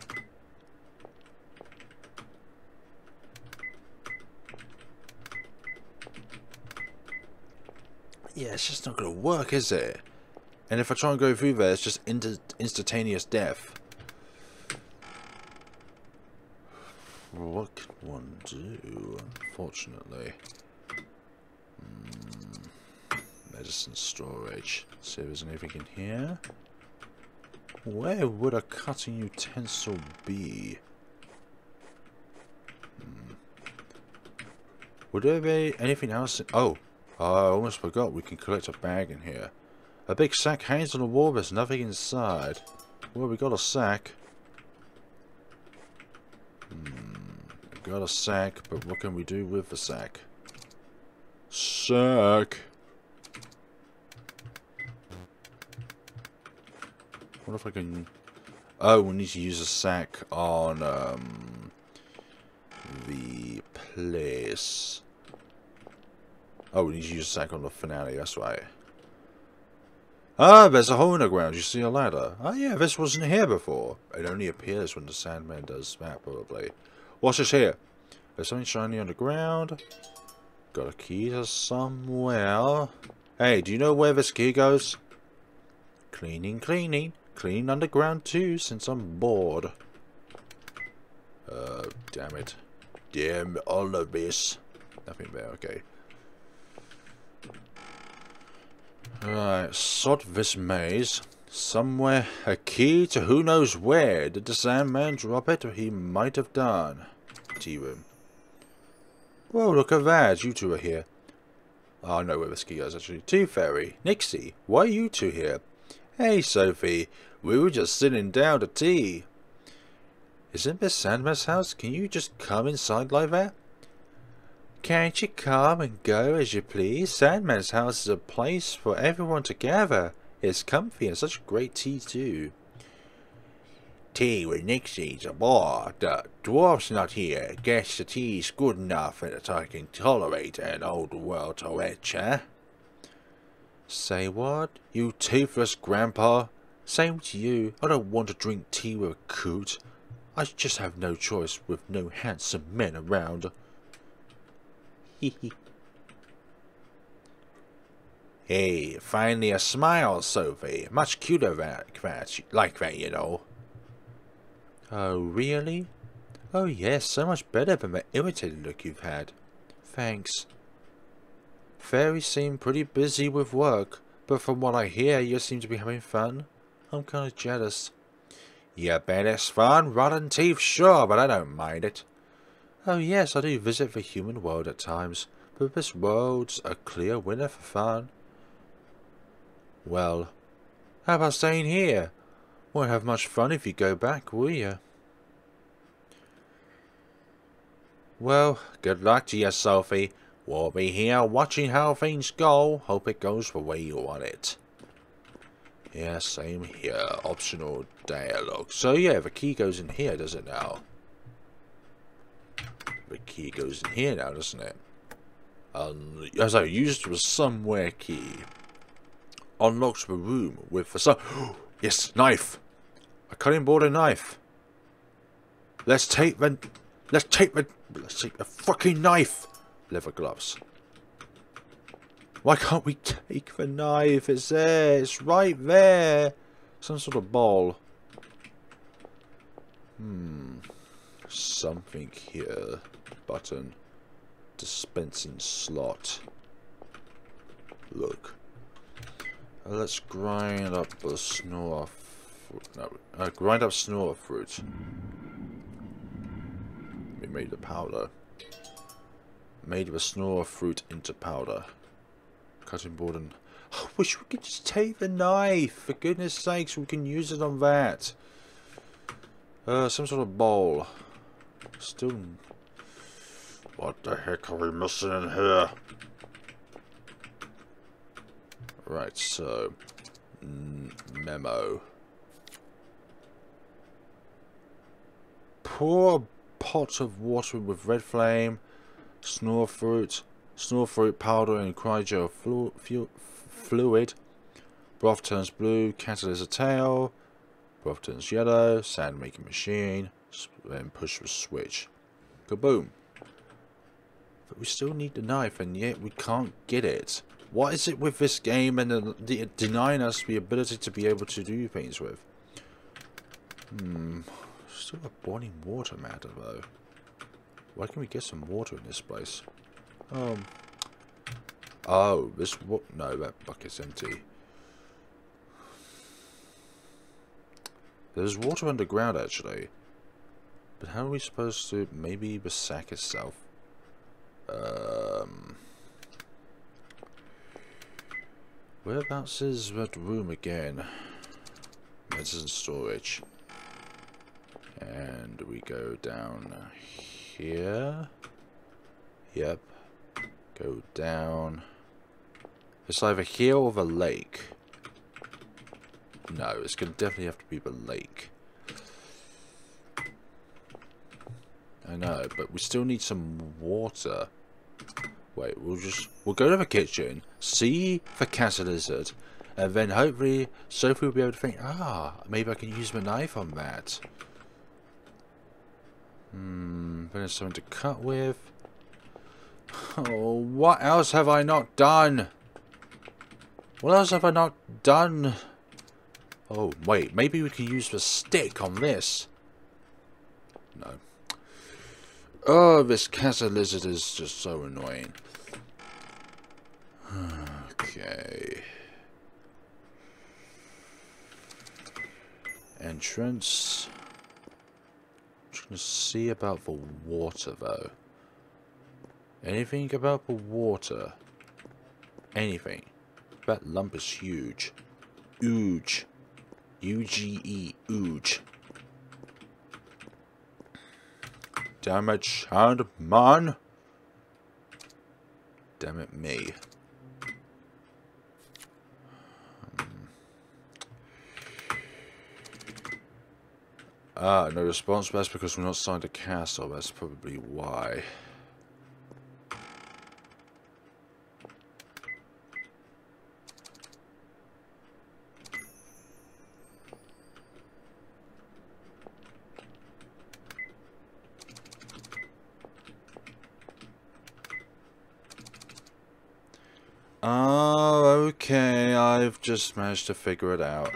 Yeah, it's just not going to work, is it? And if I try and go through there, it's just instantaneous death. What can one do, unfortunately? Medicine storage. See if there's anything in here. Where would a cutting utensil be? Would there be anything else? Oh, I almost forgot. We can collect a bag in here. A big sack hangs on the wall. There's nothing inside. Well, we got a sack. Got a sack, but what can we do with the sack? Sack. wonder if I can... Oh, we need to use a sack on the place. Oh, we need to use a sack on the finale, that's right. Ah, there's a hole in the ground. You see a ladder. Oh yeah, this wasn't here before. It only appears when the Sandman does that, probably. What's this here? There's something shiny on the ground. Got a key to somewhere. Hey, do you know where this key goes? Cleaning, cleaning. Cleaning underground too, since I'm bored. Damn it. Damn all of this. Nothing there, okay. Right, sort this maze. Somewhere, a key to who knows where. Did the Sandman drop it, or he might have done? Tea room. Whoa, look at that. You two are here. Oh, I know where this key goes, actually. Tooth Fairy. Nixie, why are you two here? Hey, Sophie. We were just sitting down to tea. Isn't this Sandman's house? Can you just come inside like that? Can't you come and go as you please? Sandman's house is a place for everyone to gather. It's comfy and such great tea too. Tea with Nixie's a bore. The dwarf's not here. Guess the tea's good enough that I can tolerate an old world to etch, eh? Say what? You toothless grandpa? Same to you. I don't want to drink tea with a coot. I just have no choice with no handsome men around. Hey, finally a smile, Sophie. Much cuter like that, you know. Oh, really? Oh, yes, so much better than the irritated look you've had. Thanks. Fairies seem pretty busy with work, but from what I hear, you seem to be having fun. I'm kind of jealous. You bet it's fun, rotten teeth, sure, but I don't mind it. Oh yes, I do visit the human world at times, but this world's a clear winner for fun. Well, how about staying here? Won't have much fun if you go back, will you? Well, good luck to you, Sophie. We'll be here watching how things go. Hope it goes the way you want it. Yeah, same here. Optional dialogue. So yeah, the key goes in here, does it now? The key goes in here now, doesn't it? As I used the somewhere key. Unlocks the room with the yes, knife. A cutting board and knife. Let's take the fucking knife. Leather gloves. Why can't we take the knife? It's there. It's right there. Some sort of ball. Something here. Button. Dispensing slot. Look. Let's grind up the snore fruit. No, grind up snore fruit. We made the powder. Made the snore fruit into powder. Cutting board and... I wish we could just take the knife. For goodness sakes, we can use it on that. Some sort of bowl. Still... What the heck are we missing in here? Right, so... memo. Pour a pot of water with red flame, snore fruit powder and cryo fluid. Broth turns blue, catalyst a tail. Broth turns yellow, sand making machine. Then push the switch. Kaboom. But we still need the knife, and yet we can't get it. What is it with this game and denying us the ability to be able to do things with? Still a boiling water matter though. Why can we get some water in this place? Oh, this what? No, that bucket's empty. There's water underground actually. But how are we supposed to? Maybe the sack itself. Whereabouts is that room again? Medicine storage. And we go down here. Yep. Go down. It's either here or the lake. No, it's going to definitely have to be the lake. I know, but we still need some water. Wait, we'll go to the kitchen, see the cat lizard, and then hopefully Sophie will be able to think, maybe I can use my knife on that. Then there's something to cut with. Oh, what else have I not done? What else have I not done? Oh, wait, maybe we can use the stick on this. No. Oh, this cat lizard is just so annoying. Okay. Entrance. Just gonna see about the water though. Anything about the water? Anything? That lump is huge. Huge. U-G-E. Huge. Damn it, Sandman. Damn it, me. No response. That's because we're not signed a castle. That's probably why. Oh, okay. I've just managed to figure it out.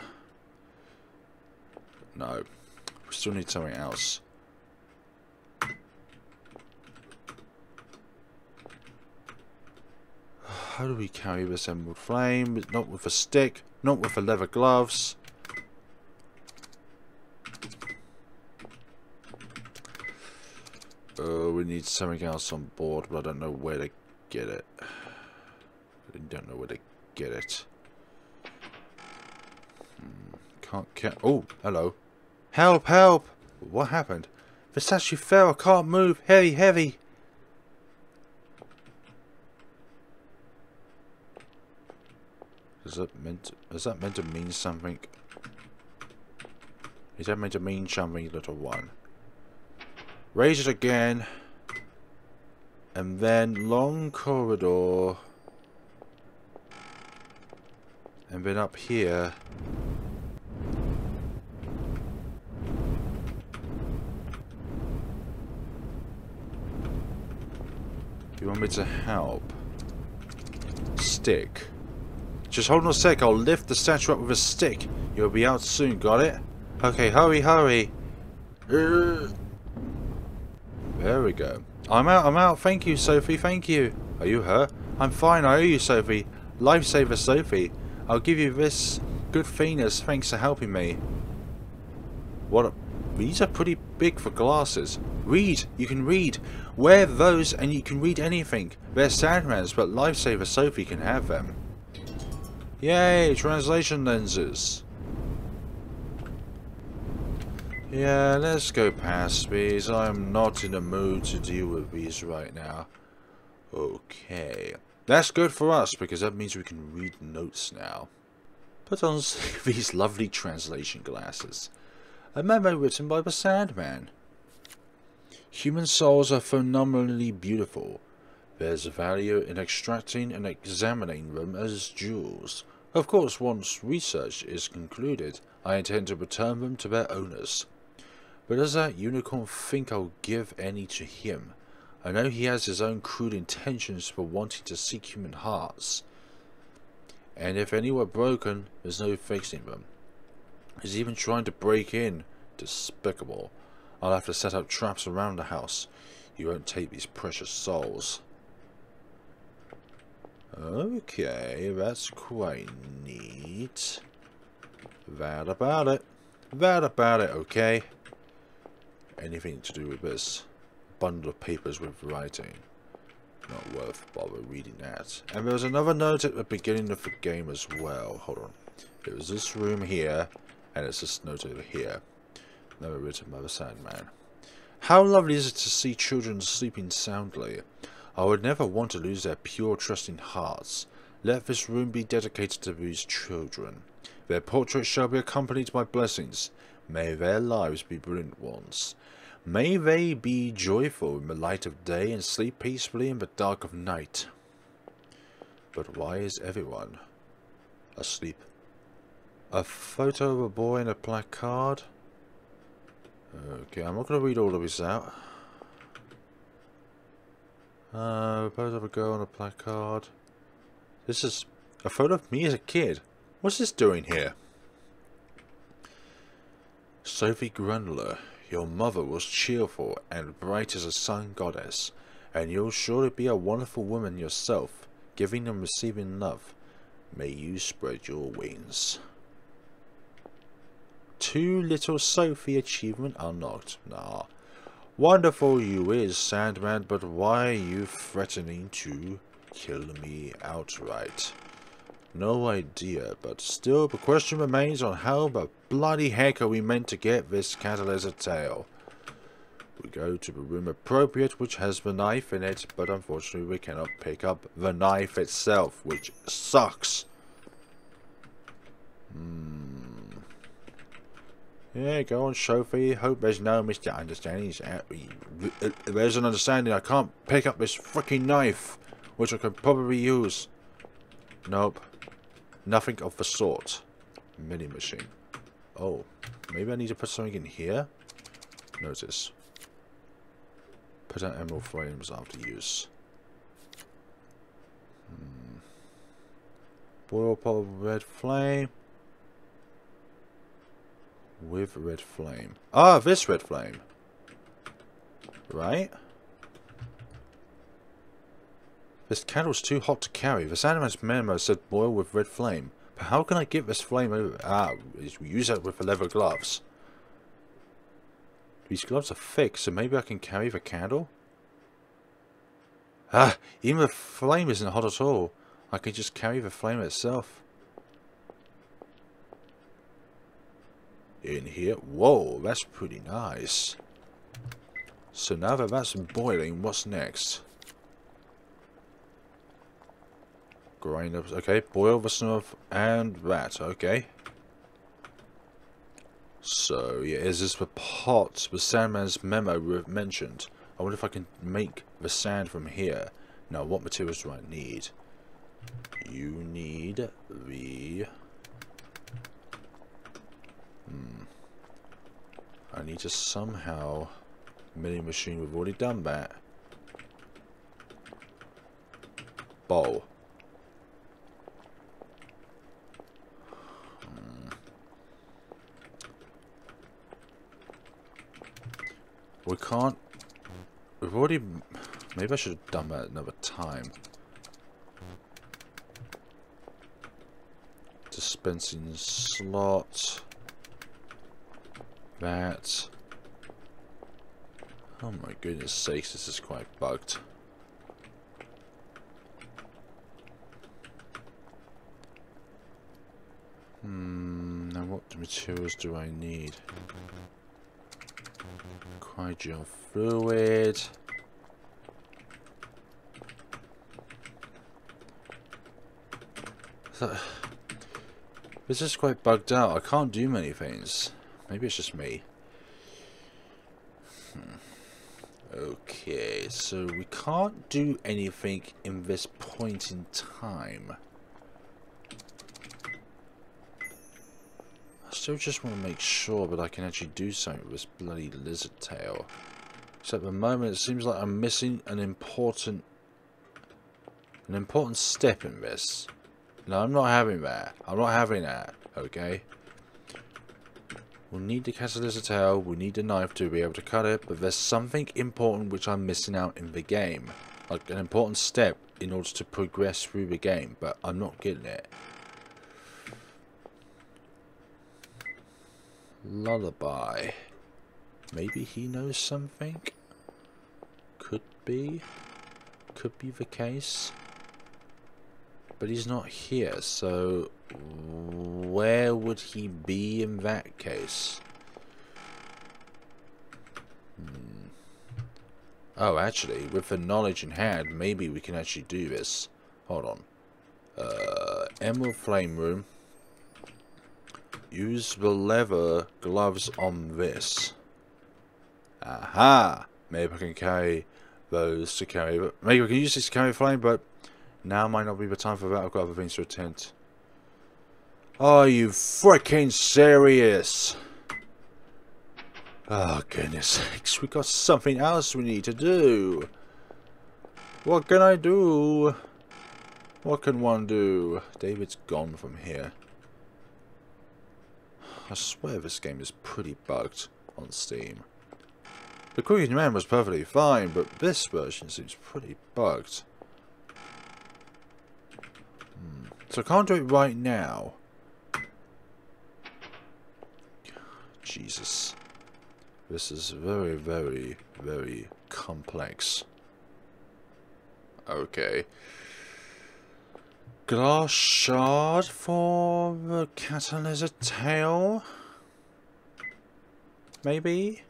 No. We still need something else. How do we carry this emerald flame? Not with a stick. Not with the leather gloves. Oh, we need something else on board, but I don't know where to get it. I don't know where to get it. Can't. Oh, hello. Help! Help! What happened? The statue fell. I can't move. Heavy, heavy. Is that meant to mean something? Is that meant to mean something, little one? Raise it again. And then long corridor. And then up here. You want me to help? Stick. Just hold on a sec, I'll lift the statue up with a stick. You'll be out soon, got it? Okay, hurry, hurry. There we go. I'm out. Thank you, Sophie, thank you. Are you hurt? I'm fine, I owe you, Sophie. Lifesaver, Sophie. I'll give you this good thing as thanks for helping me. These are pretty big for glasses. Read, you can read. Wear those and you can read anything. They're Sandman's, but Lifesaver Sophie can have them. Yay, translation lenses. Yeah, let's go past these. I'm not in the mood to deal with these right now. Okay. That's good for us because that means we can read notes now. Put on these lovely translation glasses. A memo written by the Sandman. Human souls are phenomenally beautiful. There's value in extracting and examining them as jewels. Of course, once research is concluded, I intend to return them to their owners. But does that unicorn think I'll give any to him? I know he has his own crude intentions for wanting to seek human hearts. And if any were broken, there's no fixing them. He's even trying to break in. Despicable. I'll have to set up traps around the house. You won't take these precious souls. Okay, that's quite neat. That about it. Okay. Anything to do with this bundle of papers with writing. Not worth bother reading that. And there was another note at the beginning of the game as well. Hold on. It was this room here, and it's this note over here. Never written by the Sandman. How lovely is it to see children sleeping soundly. I would never want to lose their pure, trusting hearts. Let this room be dedicated to these children. Their portraits shall be accompanied by blessings. May their lives be brilliant ones. May they be joyful in the light of day and sleep peacefully in the dark of night. But why is everyone asleep? A photo of a boy and a placard? Okay, I'm not going to read all of this out. A photo of a girl and a placard. This is a photo of me as a kid. What's this doing here? Sophie Grunder, your mother was cheerful and bright as a sun goddess, and you'll surely be a wonderful woman yourself, giving and receiving love. May you spread your wings. Too little Sophie achievement unlocked. Nah. Wonderful you is, Sandman, but why are you threatening to kill me outright? No idea, but still the question remains on how the bloody heck are we meant to get this catalyzer tail. We go to the room appropriate, which has the knife in it, but unfortunately we cannot pick up the knife itself, which sucks. Yeah, go on, Sophie. Hope there's no misunderstandings. There's an understanding. I can't pick up this freaking knife, which I could probably use. Nope. Nothing of the sort. Mini machine. Oh, maybe I need to put something in here? Notice. Put out emerald frames after use. Boil pot of red flame. With red flame. Ah, this red flame. Right? This candle's too hot to carry. The Sandman's memo said boil with red flame. But how can I get this flame over? Ah, we use that with the leather gloves. These gloves are thick, so maybe I can carry the candle? Ah, even the flame isn't hot at all. I can just carry the flame itself. In here. Whoa, that's pretty nice. So now that that's boiling, what's next? Grind up. Okay, boil the stuff and that. Okay. So, yeah, is this the pot the Sandman's memo mentioned? I wonder if I can make the sand from here. Now, what materials do I need? You need the... I need to somehow... Mini machine, we've already done that. Bowl. We can't... We've already... Maybe I should have done that another time. Dispensing slot. That. Oh my goodness sakes, this is quite bugged. Now what materials do I need? Cryo fluid. So, this is quite bugged out. I can't do many things. Maybe it's just me. Okay, so we can't do anything in this point in time. I still just want to make sure that I can actually do something with this bloody lizard tail. So at the moment it seems like I'm missing an important step in this. No, I'm not having that. I'm not having that, okay? We'll need to catch the lizard tail, we need a knife to be able to cut it, but there's something important which I'm missing out in the game. Like an important step in order to progress through the game, but I'm not getting it. Lullaby. Maybe he knows something? Could be. Could be the case. But he's not here, so where would he be in that case? Oh, actually, with the knowledge in hand, maybe we can actually do this. Hold on. Emerald Flame Room. use the leather gloves on this. Aha! Maybe I can carry those to carry. But maybe I can use this to carry flame, but now might not be the time for that. I've got other things to attend. Are you freaking serious? Oh, goodness sakes. We got something else we need to do. What can I do? What can one do? David's gone from here. I swear this game is pretty bugged on Steam. The Queen Man was perfectly fine, but this version seems pretty bugged. So I can't do it right now. Jesus. This is very, very, very complex. Okay. Glass shard for the cat and lizard tail? Maybe?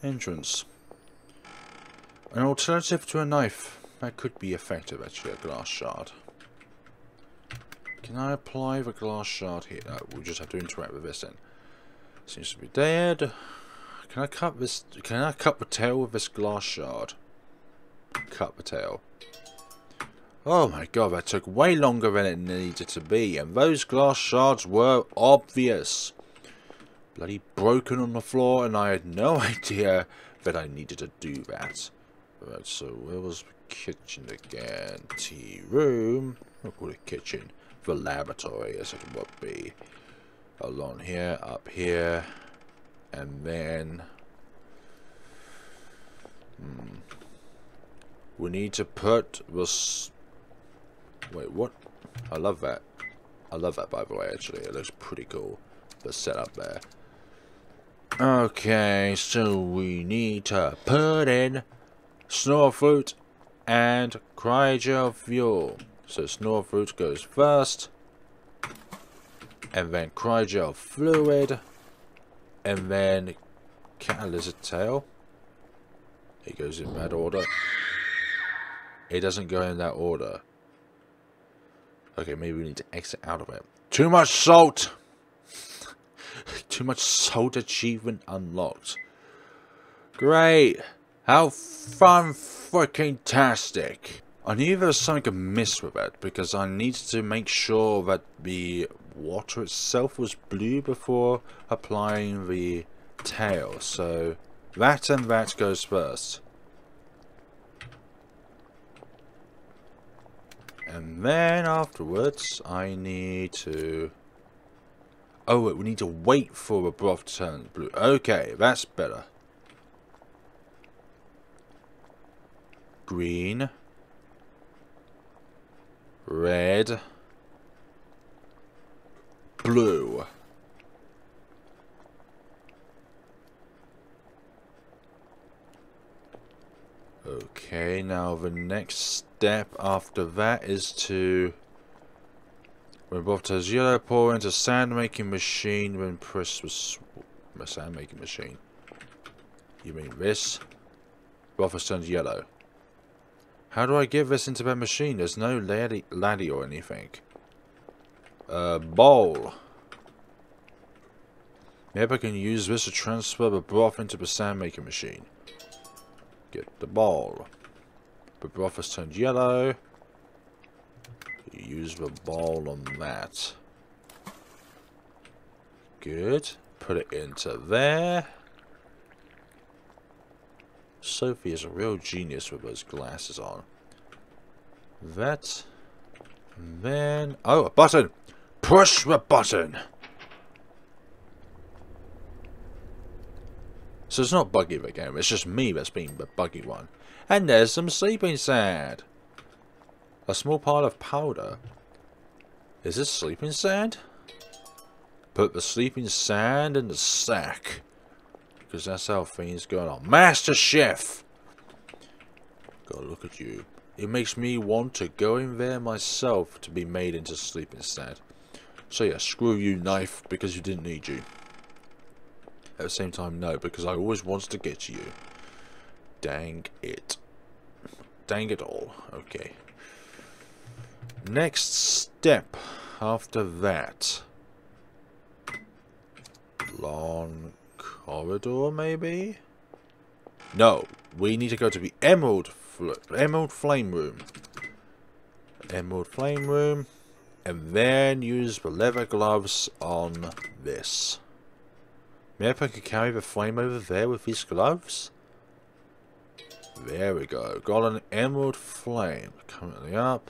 Entrance. An alternative to a knife. That could be effective, actually, a glass shard. Can I apply the glass shard here? No, we'll just have to interact with this then. Seems to be dead. Can I cut this? Can I cut the tail with this glass shard? Cut the tail. Oh my god, that took way longer than it needed to be, and those glass shards were obvious. Bloody broken on the floor, and I had no idea that I needed to do that. Right, so where was the kitchen again? Tea room. I'll call it kitchen. The laboratory, as it would be. Along here, up here, and then we need to put this. Wait, what? I love that. I love that, by the way. Actually, it looks pretty cool. The setup there. Okay, so we need to put in Snorfruit and Cryogel fuel. So Snorfruit goes first. And then Cryogel fluid. And then cat and lizard tail. It goes in that order. It doesn't go in that order. Okay, maybe we need to exit out of it. Too much salt! Too much salt achievement unlocked. Great! How fun freaking tastic! I knew there was something amiss with it because I needed to make sure that the water itself was blue before applying the tail. So that and that goes first. And then afterwards I need to... Oh wait, we need to wait for the broth to turn blue. Okay, that's better. Green. Red. Blue. Okay, now the next step after that is to... When broth turns yellow, pour into sand making machine when press was... Sand making machine. You mean this? Broth has turned yellow. How do I give this into that machine? There's no laddie or anything. Bowl. Maybe I can use this to transfer the broth into the sand making machine. Get the bowl. The broth has turned yellow. Use the bowl on that. Good. Put it into there. Sophie is a real genius with those glasses on. That. And then... Oh, a button! Push the button! So it's not buggy the game, it's just me that's being the buggy one. And there's some sleeping sand. A small pile of powder. Is this sleeping sand? Put the sleeping sand in the sack. Because that's how things going on. Master Chef! God, look at you. It makes me want to go in there myself to be made into sleeping sand. So yeah, screw you, knife, because you didn't need you. At the same time, no, because I always wants to get to you. Dang it. Dang it all. Okay. Next step after that. long corridor, maybe? No, we need to go to the Emerald Flame Room. Emerald Flame Room. And then use the leather gloves on this. Maybe I could carry the flame over there with these gloves? There we go. Got an emerald flame. Currently up.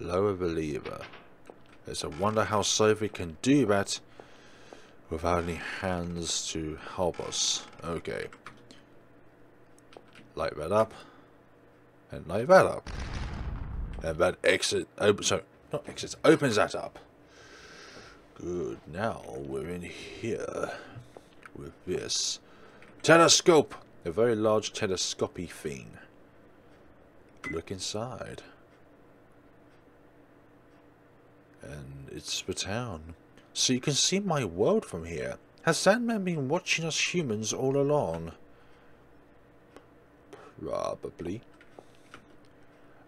Lower the lever. It's a wonder how Sophie can do that without any hands to help us. Okay. Light that up. And light that up. And that opens that up. Good. Now we're in here with this telescope. A very large telescopy thing. Look inside. And it's the town. So you can see my world from here. Has Sandman been watching us humans all along? Probably.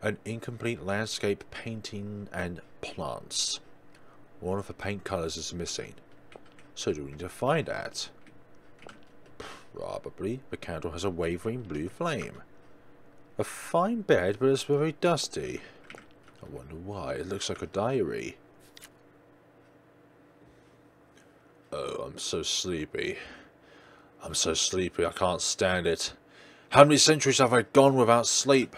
An incomplete landscape painting and plants. One of the paint colours is missing. So do we need to find that? Probably. The candle has a wavering blue flame. A fine bed, but it's very dusty. I wonder why. It looks like a diary. Oh, I'm so sleepy. I'm so sleepy, I can't stand it. How many centuries have I gone without sleep?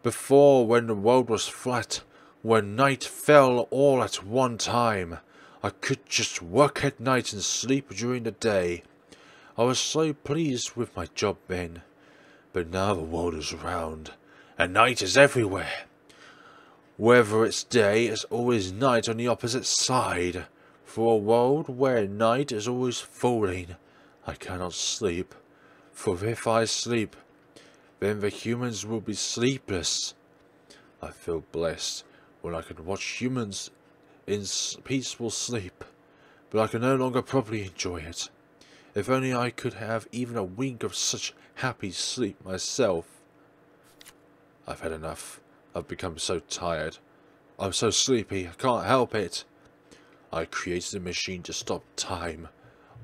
Before, when the world was flat, when night fell all at one time, I could just work at night and sleep during the day. I was so pleased with my job then. But now the world is round, and night is everywhere. Whether it's day, it's always night on the opposite side. For a world where night is always falling, I cannot sleep. For if I sleep, then the humans will be sleepless. I feel blessed when I can watch humans in peaceful sleep, but I can no longer properly enjoy it. If only I could have even a wink of such happy sleep myself. I've had enough. I've become so tired. I'm so sleepy, I can't help it. I created a machine to stop time.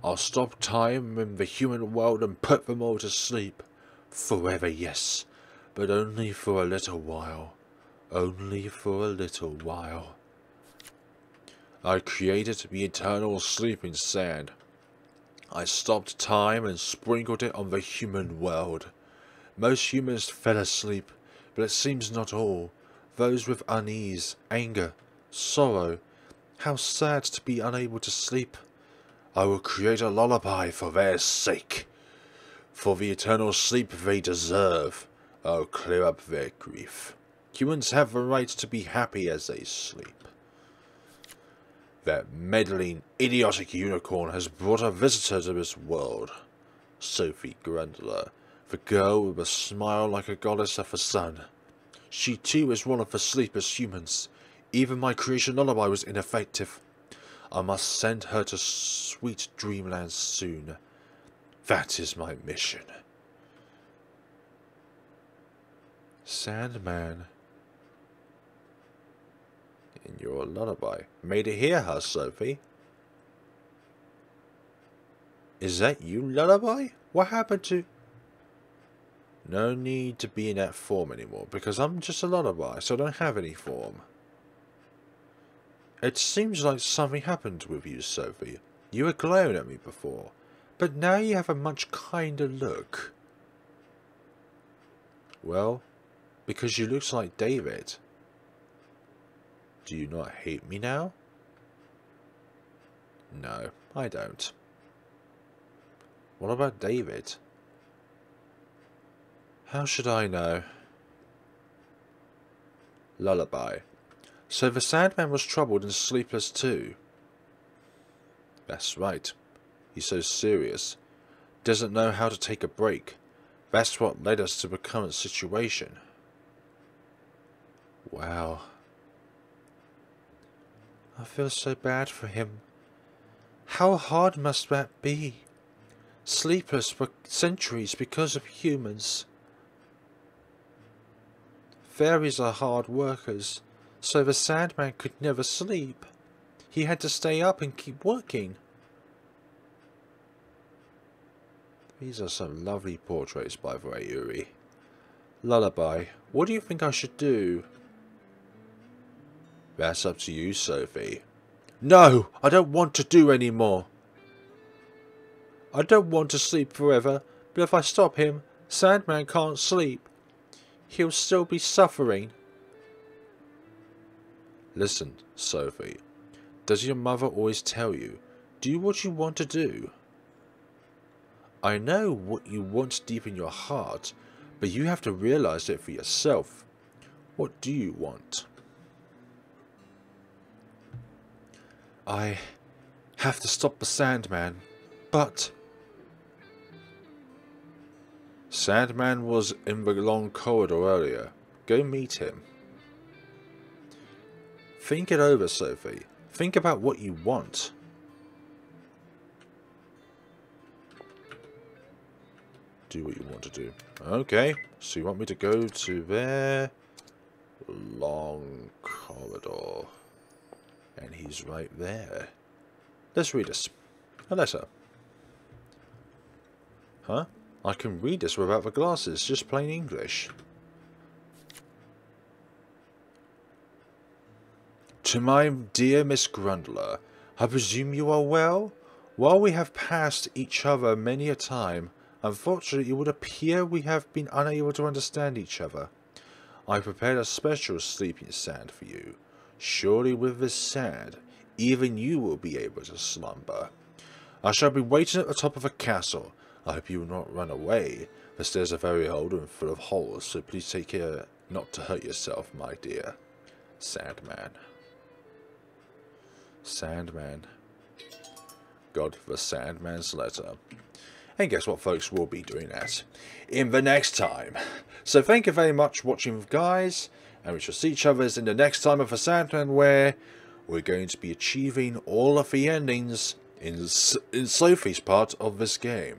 I'll stop time in the human world and put them all to sleep. Forever, yes, but only for a little while. Only for a little while. I created the eternal sleeping sand. I stopped time and sprinkled it on the human world. Most humans fell asleep, but it seems not all. Those with unease, anger, sorrow. How sad to be unable to sleep. I will create a lullaby for their sake. For the eternal sleep they deserve. I'll clear up their grief. Humans have the right to be happy as they sleep. That meddling, idiotic unicorn has brought a visitor to this world. Sophie Grunder, the girl with a smile like a goddess of the sun. She too is one of the sleepless humans. Even my creation lullaby was ineffective. I must send her to sweet dreamland soon. That is my mission. Sandman. In your lullaby. Made it hear her, Sophie. Is that you, lullaby? What happened to... No need to be in that form anymore, because I'm just a lullaby, so I don't have any form. It seems like something happened with you, Sophie. You were glaring at me before, but now you have a much kinder look. Well, because you look like David. Do you not hate me now? No, I don't. What about David? How should I know? Lullaby. So the Sandman was troubled and sleepless too. That's right. He's so serious. Doesn't know how to take a break. That's what led us to the current situation. Wow. I feel so bad for him. How hard must that be? Sleepless for centuries because of humans. Fairies are hard workers, so the Sandman could never sleep. He had to stay up and keep working. These are some lovely portraits, by the way, Uri. Lullaby. What do you think I should do? That's up to you, Sophie. No! I don't want to do any more. I don't want to sleep forever, but if I stop him, Sandman can't sleep. He'll still be suffering. Listen, Sophie. Does your mother always tell you, do what you want to do? I know what you want deep in your heart, but you have to realize it for yourself. What do you want? I have to stop the Sandman, but... Sandman was in the long corridor earlier. Go meet him. Think it over, Sophie. Think about what you want. Do what you want to do. Okay, so you want me to go to their long corridor. And he's right there. Let's read this. A letter. Huh? I can read this without the glasses, just plain English. To my dear Miss Grunder, I presume you are well? While we have passed each other many a time, unfortunately it would appear we have been unable to understand each other. I prepared a special sleeping sand for you. Surely with this sand, even you will be able to slumber. I shall be waiting at the top of the castle. I hope you will not run away. The stairs are very old and full of holes, so please take care not to hurt yourself, my dear. Sandman. Sandman. God, the Sandman's letter. And guess what, folks, we'll be doing that in the next time. So thank you very much for watching, guys, and we shall see each other in the next time of the Sandman, where we're going to be achieving all of the endings in Sophie's part of this game.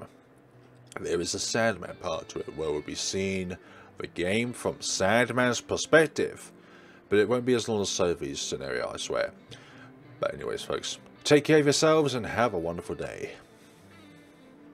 There is a Sandman part to it, where we'll be seeing the game from Sandman's perspective, but it won't be as long as Sophie's scenario, I swear. But anyways, folks, take care of yourselves and have a wonderful day.